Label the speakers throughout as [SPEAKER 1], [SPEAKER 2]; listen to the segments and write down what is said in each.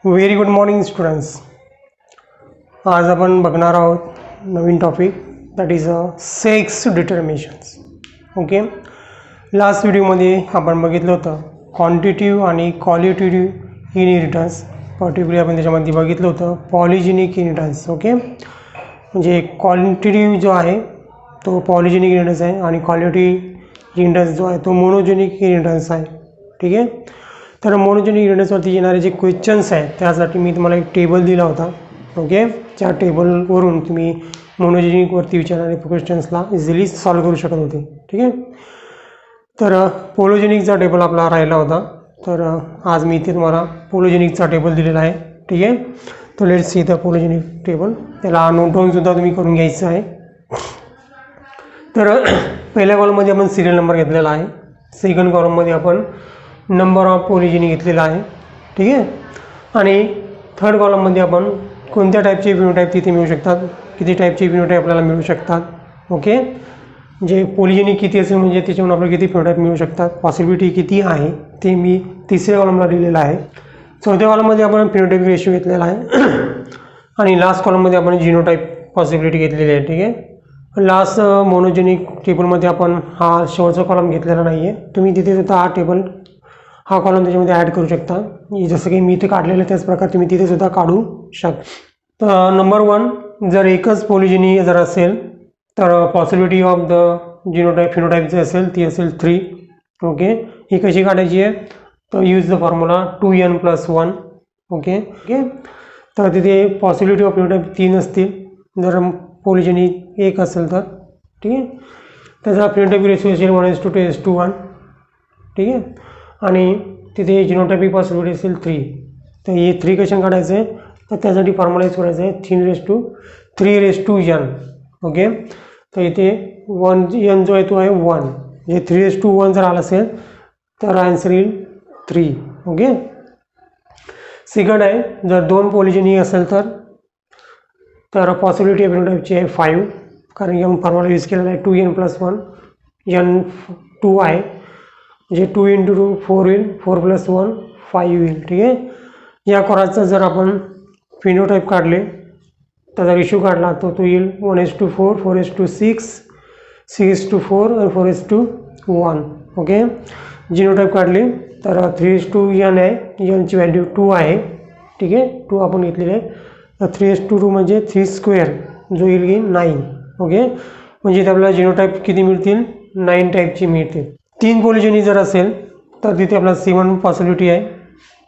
[SPEAKER 1] Very good morning students. आज आपण बघणार आहोत नवीन topic that is sex determinations. Okay, last व्हिडिओमध्ये आपण बघितलं होतं क्वांटिटिव्ह आणि क्वालिटेटिव्ह इनहेरिटन्स. पर्टिक्युलरली आपण त्याच्यामध्ये बघितलं होतं पॉलिजेनिक इनहेरिटन्स. ओके, म्हणजे क्वांटिटिव्ह जो आहे तो पॉलिजेनिक इनहेरिटन्स आहे आणि क्वालिटेटिव्ह इनहेरिटन्स जो आहे तो मोनोजेनिक इनहेरिटन्स आहे. ठीक आहे, तर मोनोजेनिक इनहेरिटन्सवरती येणारे जे क्वेश्चन्स आहेत त्यासाठी मी तुम्हाला एक टेबल दिला होता. ओके, त्या टेबलवरून तुम्ही मोनोजेनिकवरती विचारणारे क्वेश्चन्सला इझिली सॉल्व करू शकत होते. ठीक आहे, तर पोलोजेनिकचा टेबल आपला राहिला होता, तर आज मी इथे तुम्हाला पोलोजेनिकचा टेबल दिलेला आहे. ठीक आहे, तर लेट्स सी द पोलोजेनिक टेबल. त्याला नोट डाऊनसुद्धा तुम्ही करून घ्यायचं आहे. तर पहिल्या कॉलममध्ये आपण सिरियल नंबर घेतलेला आहे, सेकंड कॉलममध्ये आपण नंबर ऑफ पोलिजेनिक घेतलेला आहे. ठीक आहे, आणि थर्ड कॉलममध्ये आपण कोणत्या टाईपचे फिनोटाईप तिथे मिळू शकतात, किती टाईपचे फिनोटाईप आपल्याला मिळू शकतात. ओके, जे पोलिजेनिक किती असेल म्हणजे त्याच्यावरून आपल्याला किती फिनोटाईप मिळू शकतात, पॉसिबिलिटी किती आहे ते मी तिसऱ्या कॉलमला दिलेलं आहे. चौथ्या कॉलममध्ये आपण फिनोटाईप रेशिओ घेतलेला आहे आणि लास्ट कॉलममध्ये आपण जिनोटाईप पॉसिबिलिटी घेतलेली आहे. ठीक आहे, लास्ट मोनोजेनिक टेबलमध्ये आपण हा शेवटचा कॉलम घेतलेला नाही आहे. तुम्ही तिथे सुद्धा हा कॉलम त्याच्यामध्ये ॲड करू शकता. जसं की मी इथे काढलेलं त्याच प्रकारे तुम्ही तिथे सुद्धा काढू शकता. तर नंबर 1, जर एकच पोलिजेनी जर असेल तर पॉसिबिलिटी ऑफ द जिनोटाईप फिनोटाईप जे असेल ती असेल 3. ओके, ही कशी काढायची आहे, तर use the formula 2n+1. Okay okay, तर तिथे पॉसिबिलिटी ऑफ फिनोटाईप 3 असतील जर पोलिजेनी 1 असेल तर. ठीक आहे, त्याचा फिनोटाईप रेशिओ असेल 1:2:1. ठीक आहे, आणि तिथे जिनोटाईपिक पॉसिबिलिटी असेल 3. तर हे 3 कशाने काढायचं आहे, तर त्यासाठी फॉर्म्युला यूज करायचं आहे 3n. ओके, तर इथे 1n जो आहे तो आहे 1, म्हणजे 3:1 जर आला असेल तर आन्सर येईल 3. ओके, सेकंड आहे जर 2 पोलिजेनी असेल तर पॉसिबिलिटी ऑफ फिनोटाईपची आहे 5, कारण की आपण फॉर्म्युला यूज केलेला आहे 2n+1, n 2 आहे म्हणजे 2 × 2 4 होईल, 4+1 5 होईल. ठीक आहे, या कोराचा जर आपण फिनोटाईप काढले त्याचा रेशिओ काढला तर तो येईल 1:4, 4:6, 6:4 आणि 4:1. ओके, जिनोटाईप काढले तर 3:n आहे, nची व्हॅल्यू 2 आहे. ठीक आहे, 2 आपण घेतलेले आहे, तर 3:2 म्हणजे 3² जो येईल की 9. ओके, म्हणजे आपल्याला जिनोटाईप किती मिळतील, 9 टाईपची मिळतील. 3 पोलिजेनी जर असेल तर तिथे आपल्याला 7 पॉसिबिलिटी आहे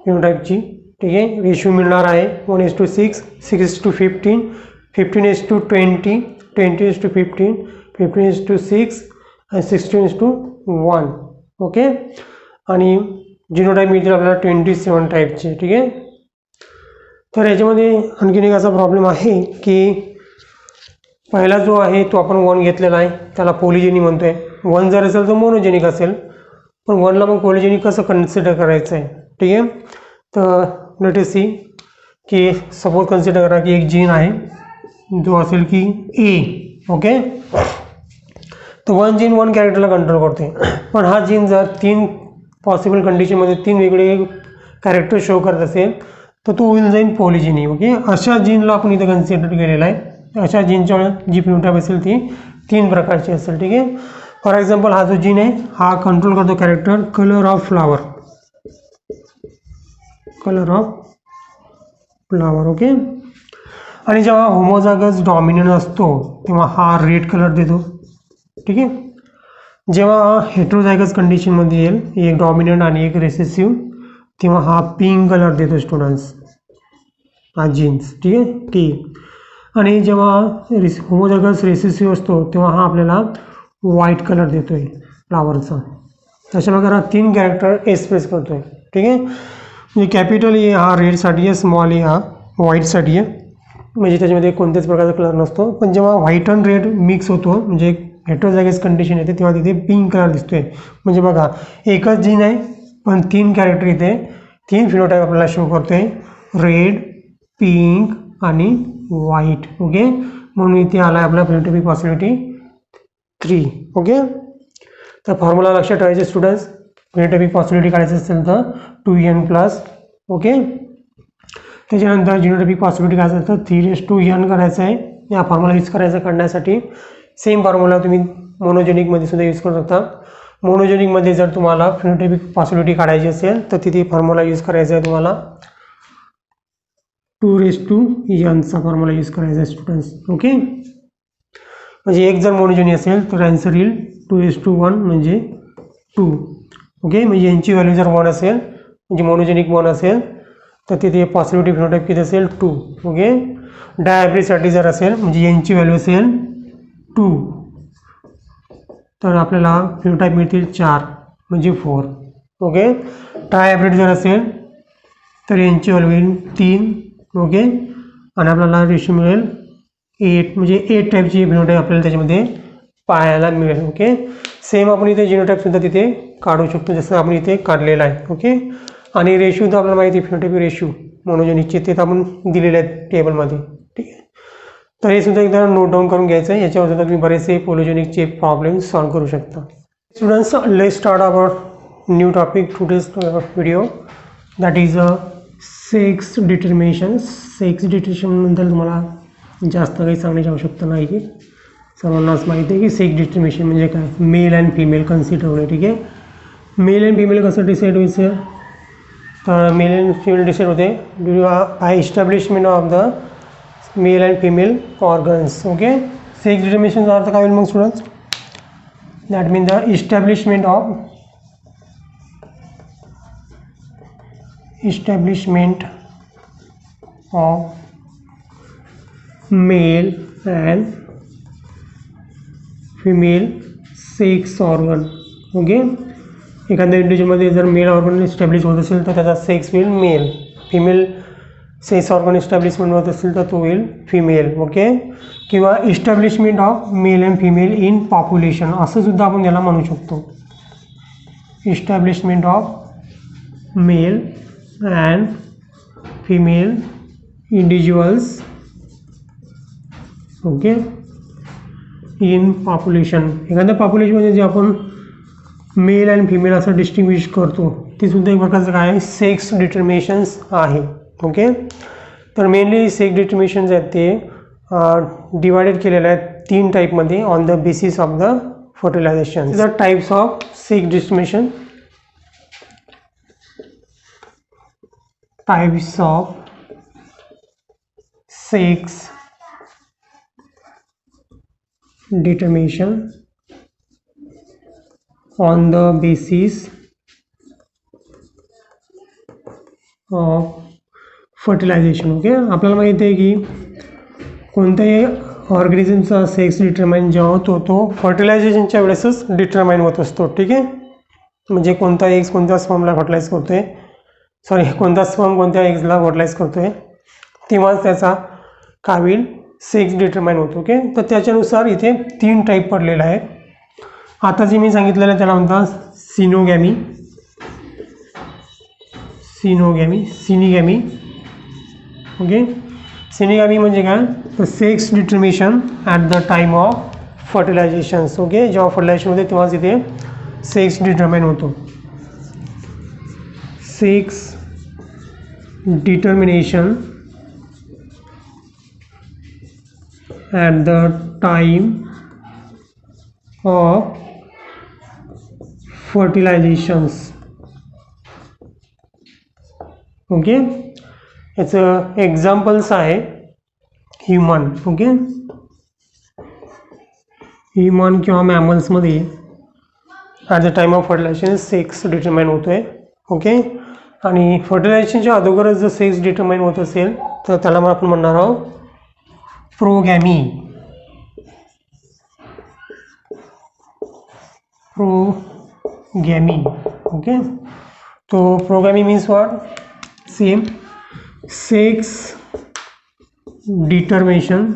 [SPEAKER 1] फिनोटाईपची. ठीक आहे, रेशिओ मिळणार आहे 1:6, 6:15, 15:20, 20:15, 15:6 आणि 16:1. ओके, आणि जिनोटाईप मिळतील आपल्याला 27 टाईपचे. ठीक आहे, तर याच्यामध्ये आणखीन एक असा प्रॉब्लेम आहे की पहिला जो आहे तो आपण 1 घेतलेला आहे, त्याला पोलिजेनी म्हणतो आहे. 1 जर असेल तर मोनोजेनिक असेल, पण 1ला मग पोलिजेनिक कसं कन्सिडर करायचं आहे. ठीक आहे, तर लेट अस सी की सपोज कन्सिडर करा की एक जीन आहे जो असेल की ए. ओके, तर 1 जीन 1 कॅरेक्टरला कंट्रोल करते, पण हा जीन जर 3 पॉसिबल कंडिशनमध्ये 3 वेगळे कॅरेक्टर शो करत असेल तर तो होईल जाईल पोलिजेनी. ओके, अशा जीनला आपण इथे कन्सिडर केलेला आहे. अशा जीनच्या जी फिनोटाईप असेल ती 3 प्रकारची असेल. ठीक आहे, फॉर एक्झाम्पल हा जो जीन आहे हा कंट्रोल करतो character colour of flower. Okay, आणि जेव्हा होमोझायगस डॉमिनंट असतो तेव्हा हा रेड कलर देतो. ठीक आहे, जेव्हा हेटेरोझायगस कंडिशनमध्ये येईल एक डॉमिनंट आणि एक रेसेसिव्ह तेव्हा हा पिंक कलर देतो स्टुडंट्स, हा जीन्स. ठीक आहे, ठीक. आणि जेव्हा होमोझायगस रेसेसिव्ह असतो तेव्हा हा आपल्याला व्हाईट कलर देतो आहे फ्लावरचा. तशा प्रकारे 3 कॅरेक्टर एक्सप्रेस करतो आहे. ठीक आहे, म्हणजे कॅपिटल ए हा रेडसाठी आहे, स्मॉल ए हा व्हाईटसाठी आहे, म्हणजे त्याच्यामध्ये कोणत्याच प्रकारचा कलर नसतो. पण जेव्हा व्हाईट अँड रेड मिक्स होतो म्हणजे हेटेरोझायगस कंडिशन येते तेव्हा तिथे पिंक कलर दिसतो आहे. म्हणजे बघा एकच जीन आहे पण 3 कॅरेक्टर इथे 3 फिनोटाईप आपल्याला शो करतो आहे, रेड, पिंक आणि व्हाईट. ओके, म्हणून इथे आला आहे आपला फिनोटाईपिक पॉसिबिलिटी 3. ओके, तर फॉर्म्युला लक्षात ठेवायचे स्टुडंट्स. फिनोटाईपिक पॉसिबिलिटी काढायची असेल तर 2n+. ओके, त्याच्यानंतर जिनोटायपिक पॉसिबिलिटी काय असेल तर 3:n करायचं आहे, या फॉर्म्युला यूज करायचा काढण्यासाठी. सेम फॉर्म्युला तुम्ही मोनोजेनिकमध्ये सुद्धा यूज करू शकता. मोनोजेनिकमध्ये जर तुम्हाला फिनोटायपिक पॉसिबिलिटी काढायची असेल तर तिथे फॉर्म्युला यूज करायचा आहे तुम्हाला 2:n चा फॉर्म्युला यूज करायचा आहे स्टुडंट्स. ओके, म्हणजे एक जर मोनोजेनी असेल तर आन्सर येईल 2:1 म्हणजे 2. ओके, म्हणजे यांची व्हॅल्यू जर 1 असेल म्हणजे मोनोजेनिक 1 असेल तर तिथे पॉसिबिलिटी फिनोटाइप किती असेल 2. ओके, डायहायब्रिडसाठी जर असेल म्हणजे यांची व्हॅल्यू असेल 2 तर आपल्याला फिनोटाइप मिळतील 4 म्हणजे 4. ओके, ट्रायहायब्रिड जर असेल तर यांची व्हॅल्यू येईल 3. ओके, आणि आपल्याला रेशो मिळेल 8 म्हणजे 8 टाईपची फिनोटाइप आपल्याला त्याच्यामध्ये पाहायला मिळेल. ओके, सेम आपण इथे जिनोटाइपसुद्धा तिथे काढू शकतो जसं आपण इथे काढलेलं आहे. ओके, आणि रेशो तर आपल्याला माहिती आहे फिनोटाइपिक रेशो मोनोजेनिकचे ते आपण दिलेले आहेत टेबलमध्ये. ठीक आहे, तर हे सुद्धा एकदा नोट डाऊन करून घ्यायचं आहे. याच्यावर सुद्धा तुम्ही बरेचसे पॉलिजेनिकचे प्रॉब्लेम सॉल्व्ह करू शकता. Students, let's start our new topic today's video, that is sex determination. Sex डिटर्मिनेशनबद्दल तुम्हाला जास्त काही सांगण्याची आवश्यकता नाही आहे. सर्वांनाच माहिती आहे की सेक्स डिटर्मिनेशन म्हणजे काय, मेल अँड फिमेल कन्सिडर होणे. ठीक आहे, मेल अँड फिमेल कसं डिसाईड व्हायचं तर मेल अँड फिमेल डिसाईड होते due by establishment of the male and female organs. Okay, sex डिटर्मिनेशनचा अर्थ काय होईल मग students, that mean the establishment of male and female sex organ. Okay, एखाद्या इंडिव्हिज्युअलमध्ये जर मेल ऑर्गन इस्टॅब्लिश होत असेल तर त्याचा सेक्स होईल male, female sex organ establishment होत असेल तर तो होईल फिमेल. ओके, किंवा establishment of male and female in population असं सुद्धा आपण त्याला म्हणू शकतो. Establishment of male and female individuals. Okay, in population, एखाद्या पॉप्युलेशनमध्ये जे आपण मेल अँड फिमेल असं डिस्टिंग्विश करतो ती सुद्धा एक प्रकारचं काय आहे, सेक्स डिटर्मिनेशन्स आहे. ओके, तर मेनली सेक्स डिटर्मिनेशन्स आहेत ते डिवायडेड केलेले आहेत 3 टाईपमध्ये on the basis of the fertilization. The types of sex determination, types of sex determination on the basis of fertilization. ओके, आपल्याला माहिती आहे की कोणत्याही ऑर्गॅनिझमचा सेक्स डिटरमाइन जेव्हा होतो तो फर्टिलायझेशनच्या वेळेसच डिटरमाइन होत असतो. ठीक आहे, म्हणजे कोणता एग्स कोणत्या स्पर्मला फर्टिलाइज करतोय, कोणता स्पर्म कोणत्या एग्सला फर्टिलाइज करतोय तेव्हाच त्याचा काय होईल, सेक्स डिटरमाइन होतो. ओके, तर त्याच्यानुसार इथे 3 टाईप पडलेला आहे. आता जे मी सांगितलेलं आहे त्याला म्हणतात सिनोगॅमी, सिनिगॅमी. ओके, सिनिगॅमी म्हणजे काय तर sex determination at the time of fertilizations. Okay, जेव्हा फर्टिलायझेशन होते तेव्हाच इथे सेक्स डिटरमाइन होतो. Sex determination at the time of fertilizations. Okay, याचं एक्झाम्पल्स आहे ह्युमन. ओके, ह्युमन किंवा मॅमल्समध्ये at the time of fertilization sex determine होतोय. ओके, आणि फर्टिलायझेशनच्या अगोदरच जर सेक्स डिटरमाइन होत असेल तर त्याला मग आपण म्हणणार आहोत प्रोगॅमी. ओके, तो progamy means what, same sex determination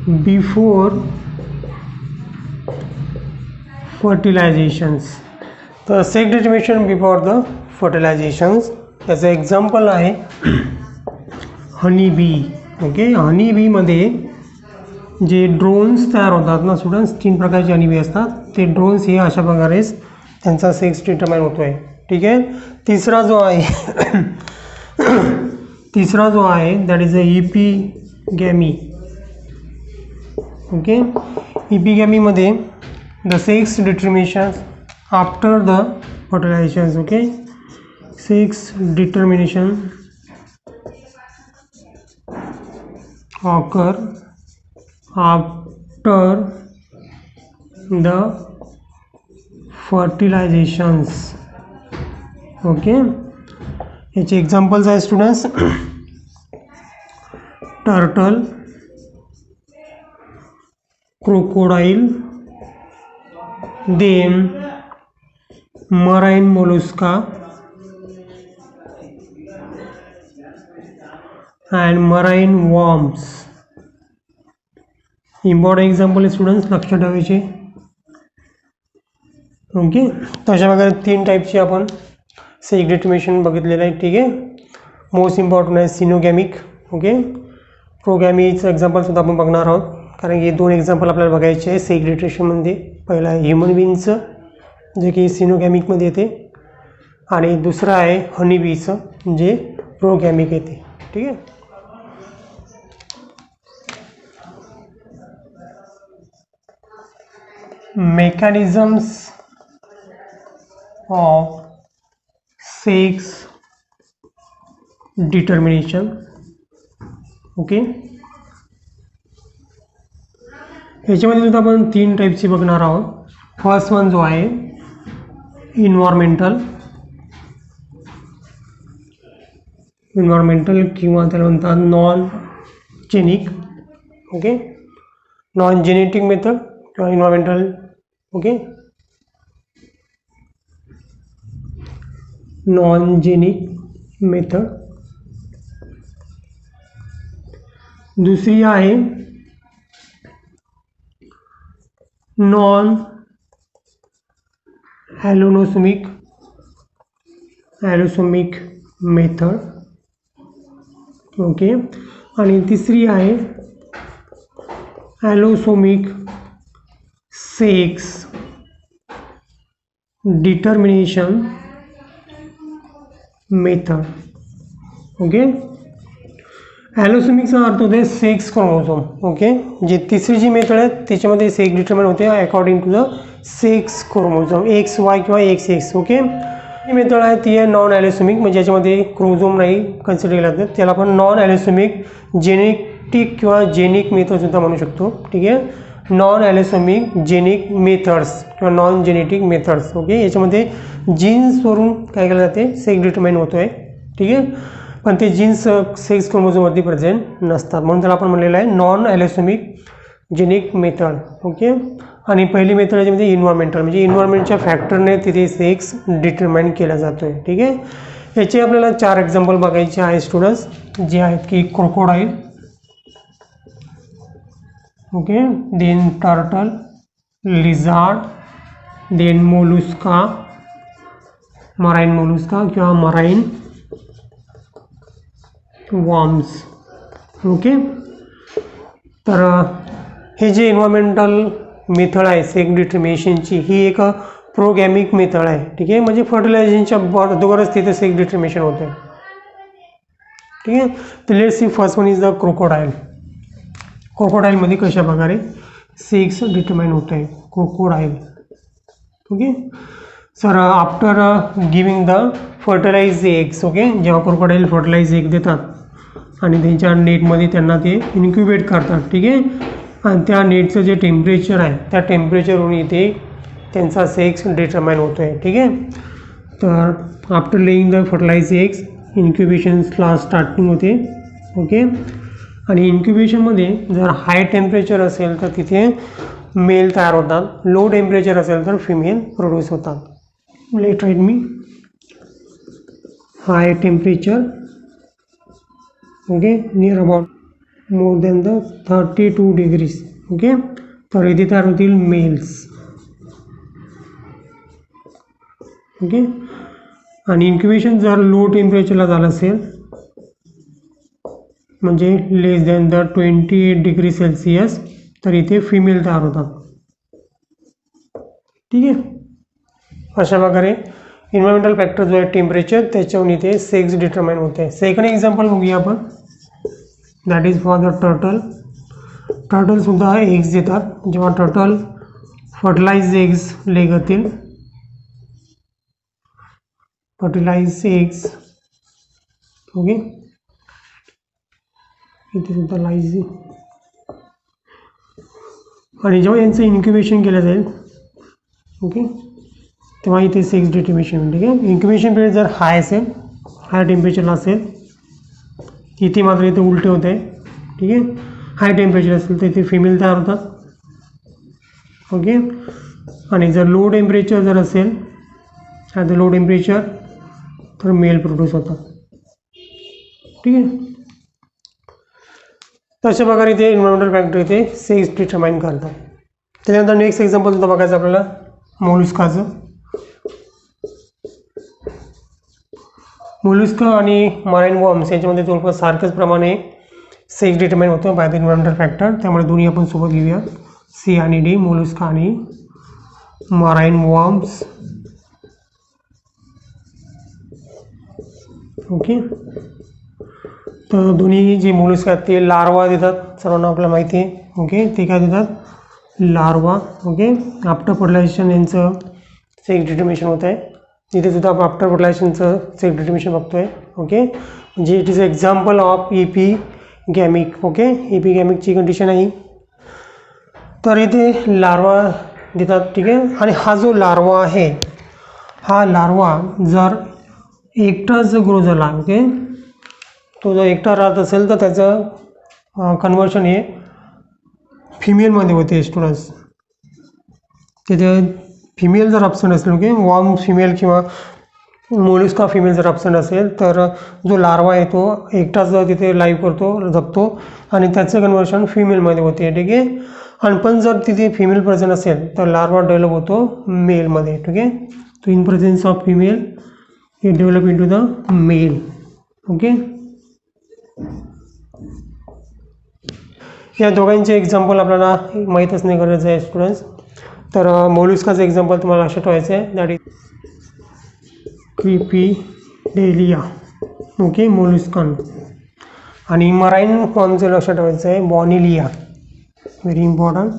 [SPEAKER 1] before fertilizations. तर sex determination before the fertilizations याचं एक्झाम्पल आहे हनी बी. ओके, हनी बीमध्ये जे ड्रोन्स तयार होतात ना स्टुडंट्स, 3 प्रकारचे हनी बी असतात. ते ड्रोन्स हे अशा प्रकारेच त्यांचा सेक्स डिटरमाइन होतो आहे. ठीक आहे. तिसरा जो आहे that is a epigamy. Okay, इपिगॅमीमध्ये the sex determination after the fertilization. Okay, sex determination occur after the fertilizations. Okay, याचे एक्झाम्पल्स आहे students. Turtle, crocodile, then marine mollusca and marine worms. Important example आहे students, लक्षात ठेवायचे. Okay, तशा प्रकारे 3 टाईपची आपण सेक्स डिटर्मिनेशन बघितलेलं आहे. ठीक आहे. मोस्ट इम्पॉर्टंट आहे सिनोगॅमिक. ओके, प्रोगॅमीचं एक्झाम्पलसुद्धा आपण बघणार आहोत, कारण की 2 एक्झाम्पल आपल्याला बघायचे आहे सेक्स डिटर्मिनेशनमध्ये. पहिला आहे ह्युमन बीइंगचं, जे की सिनोगॅमिकमध्ये येते, आणि दुसरं आहे हनी बीचं, जे प्रोगॅमिक येते. ठीक आहे. Mechanisms of sex determination. Okay, याच्यामध्ये सुद्धा आपण 3 टाईपची बघणार आहोत. फर्स्ट वन जो आहे इन्व्हायरमेंटल किंवा त्याला म्हणतात non genic. Okay, non genetic method किंवा environmental. Okay, non genic method. दुसरी आहे नॉन ॲलोसोमिक मेथड. ओके, आणि तिसरी आहे allosomic sex determination method. Okay, ॲलोसोमिकचा अर्थ होते सेक्स क्रोमोझोम. ओके, जे तिसरी जी मेथड आहे त्याच्यामध्ये सेक्स डिटर्मिन होते according to the sex chromosome XY किंवा XX. ओके, ही मेथड आहे ती आहे नॉन ॲलोसोमिक, म्हणजे याच्यामध्ये क्रोमोझोम नाही कन्सिडर केला जातं. त्याला आपण नॉन ॲलोसोमिक जेनेटिक किंवा जेनिक मेथडसुद्धा म्हणू शकतो. ठीक आहे, नॉन ॲलोसोमिक जेनिक मेथड्स किंवा नॉन जेनेटिक मेथड्स. ओके, याच्यामध्ये जीन्सवरून काय केलं जाते सेक्स डिटर्माइन होतो आहे. ठीक आहे, पण ते जीन्स सेक्स क्रोमोझोमवरती प्रेझेंट नसतात, म्हणून त्याला आपण म्हणलेलं आहे नॉन ॲलोसोमिक जेनिक मेथड. ओके, आणि पहिली मेथड याच्यामध्ये इन्व्हायरमेंटल, म्हणजे इन्व्हायरमेंटच्या फॅक्टरने तिथे सेक्स डिटर्माइन केला जातो आहे. ठीक आहे, याचे आपल्याला 4 एक्झाम्पल बघायचे आहे स्टुडंट्स, जे आहेत की crocodile. Okay, then turtle, lizard, then mollusca, marine mollusca किंवा मराइन वॉर्म्स. ओके, तर हे जे एन्व्हायरमेंटल मेथड आहे सेक्स डिटर्मिनेशनची, ही एक प्रोगॅमिक मेथड आहे. ठीक आहे, म्हणजे फर्टिलायझेशनच्या अगोदरच तिथे सेक्स डिटर्मिनेशन होते. ठीक आहे, तर let's see first one is the crocodile. क्रोकोडाईलमध्ये कशा प्रकारे सेक्स डिटर्माइन होत आहे crocodile. Okay, sir after giving the fertilize eggs. Okay, जेव्हा क्रोकोडाईल फर्टिलाइज एग देतात आणि त्यांच्या नेटमध्ये त्यांना ते इन्क्युबेट करतात. ठीक आहे, आणि त्या नेटचं जे टेम्परेचर आहे त्या टेम्परेचरवरून इथे त्यांचा सेक्स डिटर्माइन होतो आहे. ठीक आहे, तर after laying the fertilize eggs incubation starting होते. ओके, आणि इन्क्युबेशनमध्ये जर हाय टेम्परेचर असेल तर तिथे मेल तयार होतात, लो टेम्परेचर असेल तर फिमेल प्रोड्यूस होतात. Let write me high temperature. Okay, near about more than the 32 degrees. Okay, तर इथे तयार होतील मेल्स. ओके, आणि इन्क्युबेशन जर लो टेम्परेचरला झालं असेल म्हणजे less than the 28 degree Celsius, तर इथे फिमेल तयार होतात. ठीक आहे, अशा प्रकारे इन्व्हायरमेंटल फॅक्टर जो आहे टेम्परेचर, त्याच्यावरून इथे सेक्स डिटरमाइन होते. सेकंड एक्झाम्पल बघूया आपण, that is for the turtle. टर्टलसुद्धा एग्स देतात. जेव्हा टर्टल फर्टिलाइज एग्स ले करतील, फर्टिलाइज एग्स, ओके, इथे सुद्धा लाईज, आणि जेव्हा यांचं इन्क्युबेशन केलं जाईल, ओके, तेव्हा इथे सेक्स डिटर्मिनेशन. ठीक आहे. इन्क्युबेशन पिरियड जर हाय असेल, हाय टेम्परेचरला असेल, इथे मात्र इथे उलटे होते. ठीक आहे. हाय टेम्परेचर असेल तर इथे फिमेल तयार होतात. ओके. आणि जर लो टेम्परेचर जर असेल, ॲट द लो टेम्परेचर, तर मेल प्रोड्यूस होतात. ठीक आहे. तशा प्रकारे इथे इन्व्हायरमेंटल फॅक्टर इथे सेक्स डिटरमाइन करतात. त्याच्यानंतर नेक्स्ट एक्झाम्पल सुद्धा बघायचं आपल्याला मोलुस्काचं. मोलुस्का आणि मराईन वॉर्म्स यांच्यामध्ये जवळपास सारखंच प्रमाणे सेक्स डिटरमाइन होतं बाय द इन्व्हायरमेंटल फॅक्टर. त्यामुळे दोन्ही आपण सोबत घेऊया, सी आणि डी, मोलुस्का आणि मराईन वॉर्म्स. ओके. तर दोन्ही जे मोलुस्का आहेत ते लार्वा देतात, सर्वांना आपल्याला माहिती आहे. ओके. ते काय देतात? लार्वा. ओके. आफ्टर फर्टिलायझेशन यांचं सेक्स डिटर्मिनेशन होत आहे. इथे सुद्धा आपण आफ्टर फर्टिलायझेशनचं सेक्स डिटर्मिनेशन बघतोय. ओके. म्हणजे it is example of epigamic. Okay. इपिगॅमिकची कंडिशन आहे. तर इथे लार्वा देतात. ठीक आहे. आणि हा जो लार्वा आहे, हा लार्वा जर एकटाच जर ग्रो झाला, ओके, तो जर एकटा राहत असेल तर त्याचं कन्वर्शन हे फिमेलमध्ये होते स्टुडंट्स. तिथे फिमेल जर ॲब्सेंट असेल, ओके, वॉर्म फिमेल किंवा मोलुस्का फिमेल जर ॲब्सेंट असेल, तर जो लार्वा आहे तो एकटाच तिथे लाईव्ह करतो, जगतो, आणि त्याचं कन्वर्शन फिमेलमध्ये होते. ठीक आहे. आणि पण जर तिथे फिमेल प्रेझेंट असेल तर लार्वा डेव्हलप होतो मेलमध्ये. ठीक आहे. तो in presence of female it develop into the male. Okay. या दोघांचे एक्झाम्पल आपल्याला माहीत असणे गरजेचं आहे स्टुडंट्स. तर मोलुस्काचं एक्झाम्पल तुम्हाला लक्षात ठेवायचं आहे, that is Crepidula. Okay, molluscan. आणि मराईन वॉर्मचं लक्षात ठेवायचं आहे, Bonellia. Very important,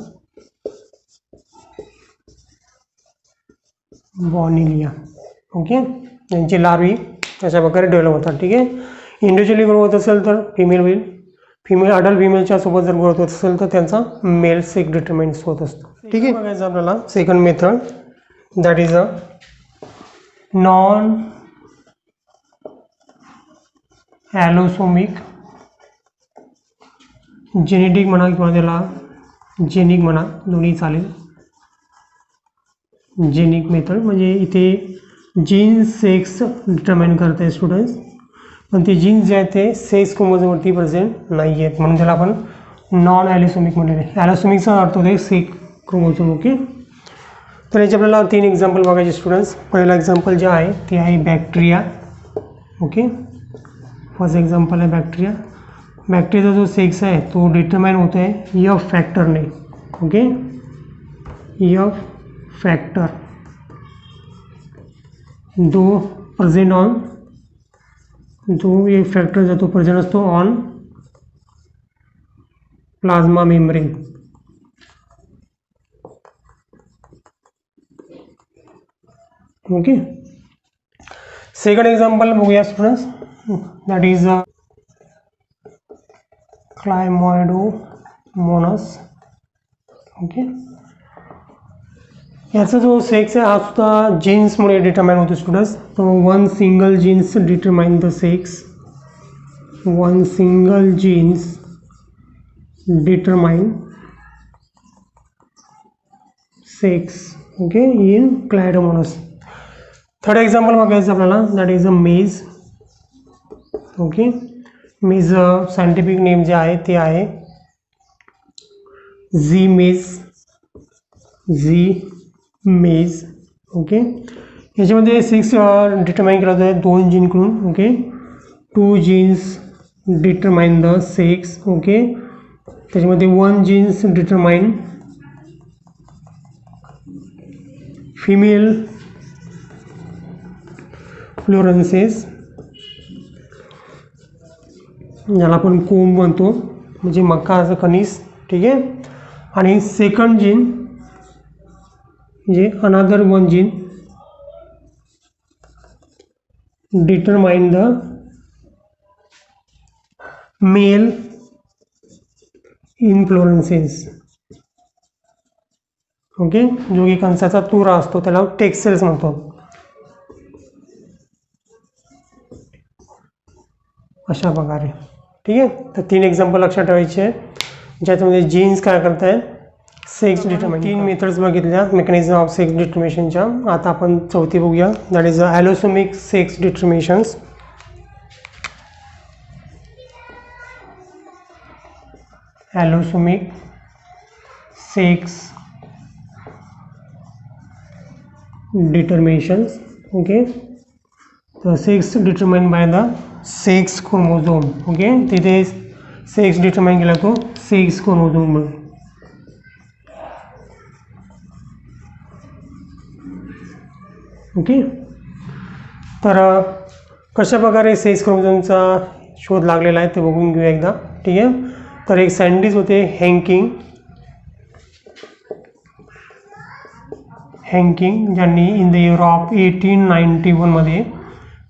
[SPEAKER 1] Bonellia. Okay. यांचे लार्वी अशा प्रकारे डेव्हलप होतात. ठीक आहे. इंडिव्हिज्युअली ग्रो होत असेल तर फिमेल होईल, फिमेल अडल्ट फिमेलच्या सोबत जर ग्रोथ होत असेल तर त्यांचा मेल सेक्स डिटरमाइन्स होत असतो. ठीक आहे. बघायचं आपल्याला second method, that is a non allosomic genetic म्हणा किंवा त्याला जेनिक म्हणा, दोन्ही चालेल. जेनिक मेथड म्हणजे इथे जीन्स सेक्स डिटरमाइन करत आहे स्टुडंट्स, पण ते जीन्स जे आहेत ते सेक्स क्रोमोझोमवरती प्रेझेंट नाही आहेत, म्हणून त्याला आपण नॉन ॲलोसोमिक म्हणलेले. ॲलोसोमिकचा अर्थ होते सेक्स क्रोमोझोम. ओके. तर याचे आपल्याला 3 एक्झाम्पल बघायचे स्टुडंट्स. पहिला एक्झाम्पल जे आहे ते आहे बॅक्टेरिया. ओके. फर्स्ट एक्झाम्पल आहे बॅक्टेरिया. बॅक्टेरियाचा जो सेक्स आहे तो डिटरमाइन होत आहे एफ फॅक्टरने. ओके. एफ फॅक्टर जो प्रेझेंट ऑन, जो एक फॅक्टर जो तो प्रेझेंट असतो on plasma membrane. Okay. Second example बघूया students, that is chlamydomonas. Okay. याचा जो सेक्स आहे हा सुद्धा जीन्समुळे डिटरमाइन होतो स्टुडंट्स. तो one single genes determine the sex. One single genes determine sex. Okay. In क्लायडोमोनास. Third example बघायचं आपल्याला, दॅट इज अ मेज. ओके. मेज सायंटिफिक नेम जे आहे ते आहे झी मेज. झी मेज. ओके. याच्यामध्ये सेक्स डिटरमाइन केला जातो 2 जीनकडून. Okay. 2 genes determine the sex. Okay. त्याच्यामध्ये 1 जीन्स डिटरमाइन फिमेल फ्लोरेन्सेस, ज्याला आपण कोंब म्हणतो, म्हणजे मकाचं कणीस, ठीक आहे. आणि सेकंड जीन म्हणजे another one gene determine the male inflorescences. Okay, जो की कंसाचा तुरा असतो त्याला टेक्सेल्स म्हणतो. अशा प्रकारे, ठीक आहे. तर 3 एक्झाम्पल लक्षात ठेवायचे आहे ज्याच्यामध्ये जीन्स काय करत आहे, सेक्स डिटर्मिन. 3 मेथड्स बघितल्या मेकॅनिझम ऑफ सेक्स डिटर्मिनेशनच्या. आता आपण चौथी बघूया, that is allosomic sex determinations. Allosomic sex determinations. Okay, तर sex determine by the sex chromosome. Okay, तिथे सेक्स डिटर्माइन केला तो सेक्स क्रोमोझोममुळे. ओके, तर कशा प्रकारे सेक्स क्रोमोझोमचा शोध लागलेला आहे ते बघून घेऊया एकदा, ठीक आहे. तर एक सायंटिस्ट होते हँकिंग, ज्यांनी इन द इयर ऑफ 1891 मध्ये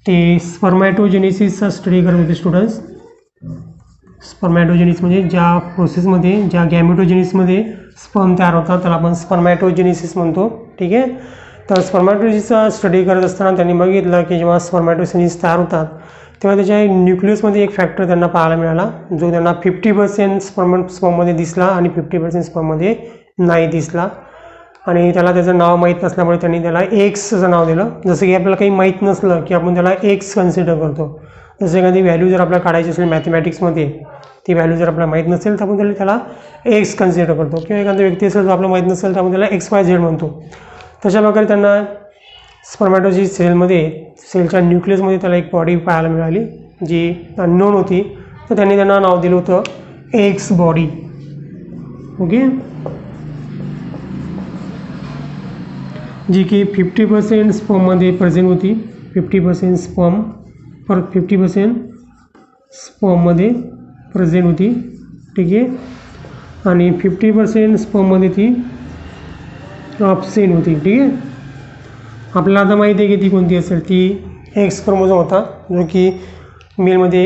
[SPEAKER 1] ते स्पर्मॅटोजेनेसिसचा स्टडी करत होते स्टुडंट्स. स्पर्मॅटोजेनिस म्हणजे ज्या प्रोसेसमध्ये, ज्या गॅमेटोजेनिसमध्ये स्पर्म तयार होतात त्याला आपण स्पर्मॅटोजेनेसिस म्हणतो, ठीक आहे. तर स्पर्मॅटोजेनिसचा स्टडी करत असताना त्यांनी बघितलं की जेव्हा स्पर्मॅटोजेनिस तयार होतात तेव्हा त्याच्या न्यूक्लियसमध्ये एक फॅक्टर त्यांना पाहायला मिळाला, जो त्यांना 50% स्पर्ममध्ये दिसला आणि 50% स्पर्ममध्ये नाही दिसला. आणि त्याला त्याचं नाव माहीत नसल्यामुळे त्यांनी त्याला एक्सचं नाव दिलं. जसं की आपल्याला काही माहीत नसलं की आपण त्याला एक्स कन्सिडर करतो. जसं एखादी व्हॅल्यू जर आपल्याला काढायची असेल मॅथमॅटिक्समध्ये, ती व्हॅल्यू जर आपल्याला माहीत नसेल तर आपण त्याला एक्स कन्सिडर करतो. किंवा एखादा व्यक्ती असेल जो आपल्याला माहीत नसेल तर आपण त्याला XYZ म्हणतो. तशा प्रकारे त्यांना स्पर्मॅटोजेनिस सेलच्या न्यूक्लियसमध्ये त्याला एक बॉडी पाहायला मिळाली जी अननोन होती. तर त्यांना नाव दिलं होतं एक्स बॉडी. ओके, जी की 50% स्पर्ममध्ये प्रेझेंट होती. 50% स्पर्म परत 50% स्पर्ममध्ये प्रेझेंट होती, ठीक आहे. आणि 50% स्पर्ममध्ये ती ऑब्सेंट होती, ठीक आहे. आपल्याला आता माहिती आहे की ती कोणती असेल, ती एक्स क्रोमोझोम होता, जो की मेलमध्ये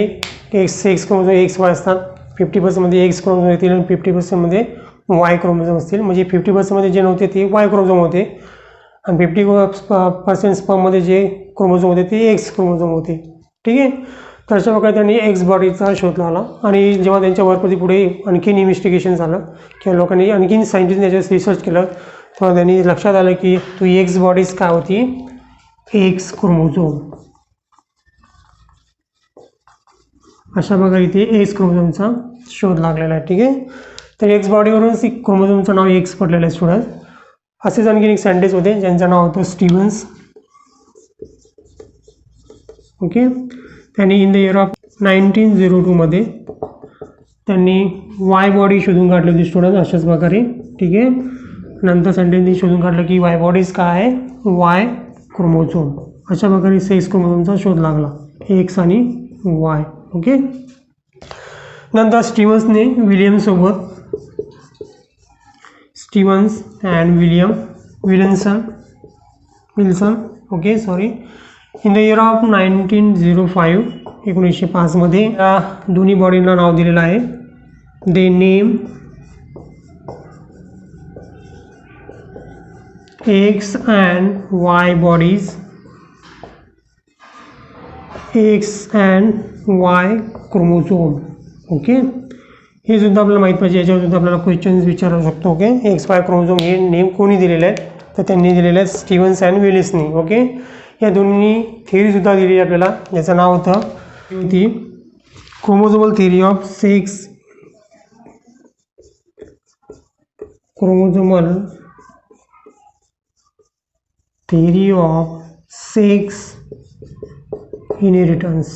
[SPEAKER 1] एक्स क्रोमोझोम XY असतात. 50%मध्ये एक्स क्रोमोझोम येतील आणि 50%मध्ये वाय क्रोमोझोम असतील. म्हणजे 50%मध्ये जे नव्हते ते वाय क्रोमोझोम होते आणि 50% स्पर्ममध्ये जे क्रोमोझोम होते ते एक्स क्रोमोझोम होते, ठीक आहे. तर अशा प्रकारे त्यांनी एक्स बॉडीचा शोध लावला. आणि जेव्हा त्यांच्या वर्कवरती पुढे आणखीन इन्व्हेस्टिगेशन झालं किंवा लोकांनी आणखीन सायंटिस्टने त्याच्यावर रिसर्च केलं तेव्हा त्यांनी लक्षात आलं की तो एक्स बॉडीज काय होती, एक्स क्रोमोझोम. अशा प्रकारे इथे एक्स क्रोमोझोमचा शोध लागलेला आहे, ठीक आहे. तर एक्स बॉडीवरूनच क्रोमोझोमचं नाव एक्स पडलेलं आहे स्टुडंट. असेच आणखी एक सायंटिस्ट होते ज्यांचं नाव होतं स्टीव्हन्स. ओके, त्यांनी इन द इयर ऑफ 1902 मध्ये त्यांनी वाय बॉडी शोधून काढली होती स्टुडंट. अशाच प्रकारे, ठीक आहे. नंतर सायंटिस्टनी शोधून काढलं की वाय बॉडीज काय आहे, वाय क्रोमोझोम. अशा प्रकारे सेक्स क्रोमोझोमचा शोध लागला, एक्स आणि वाय. ओके, नंतर स्टीव्हन्सने Stevens and Wilson, okay sorry, in the year of 1905 1905 मध्ये या दोन्ही बॉडींना नाव दिलेलं आहे. They name X and Y bodies, X and Y chromosome. Okay, हे सुद्धा आपल्याला माहीत पाहिजे, याच्यावर सुद्धा आपल्याला क्वेश्चन्स विचारू शकतो. ओके, एक्स वाय क्रोमोझोम हे नेम कोणी दिलेले आहेत, तर त्यांनी दिलेले आहेत स्टीव्हन्स अँड विलिसनी. ओके, या दोन्ही थिअरीसुद्धा दिली आपल्याला, ज्याचं नाव होतं ती chromosomal theory of sex. Chromosomal theory of sex inheritance.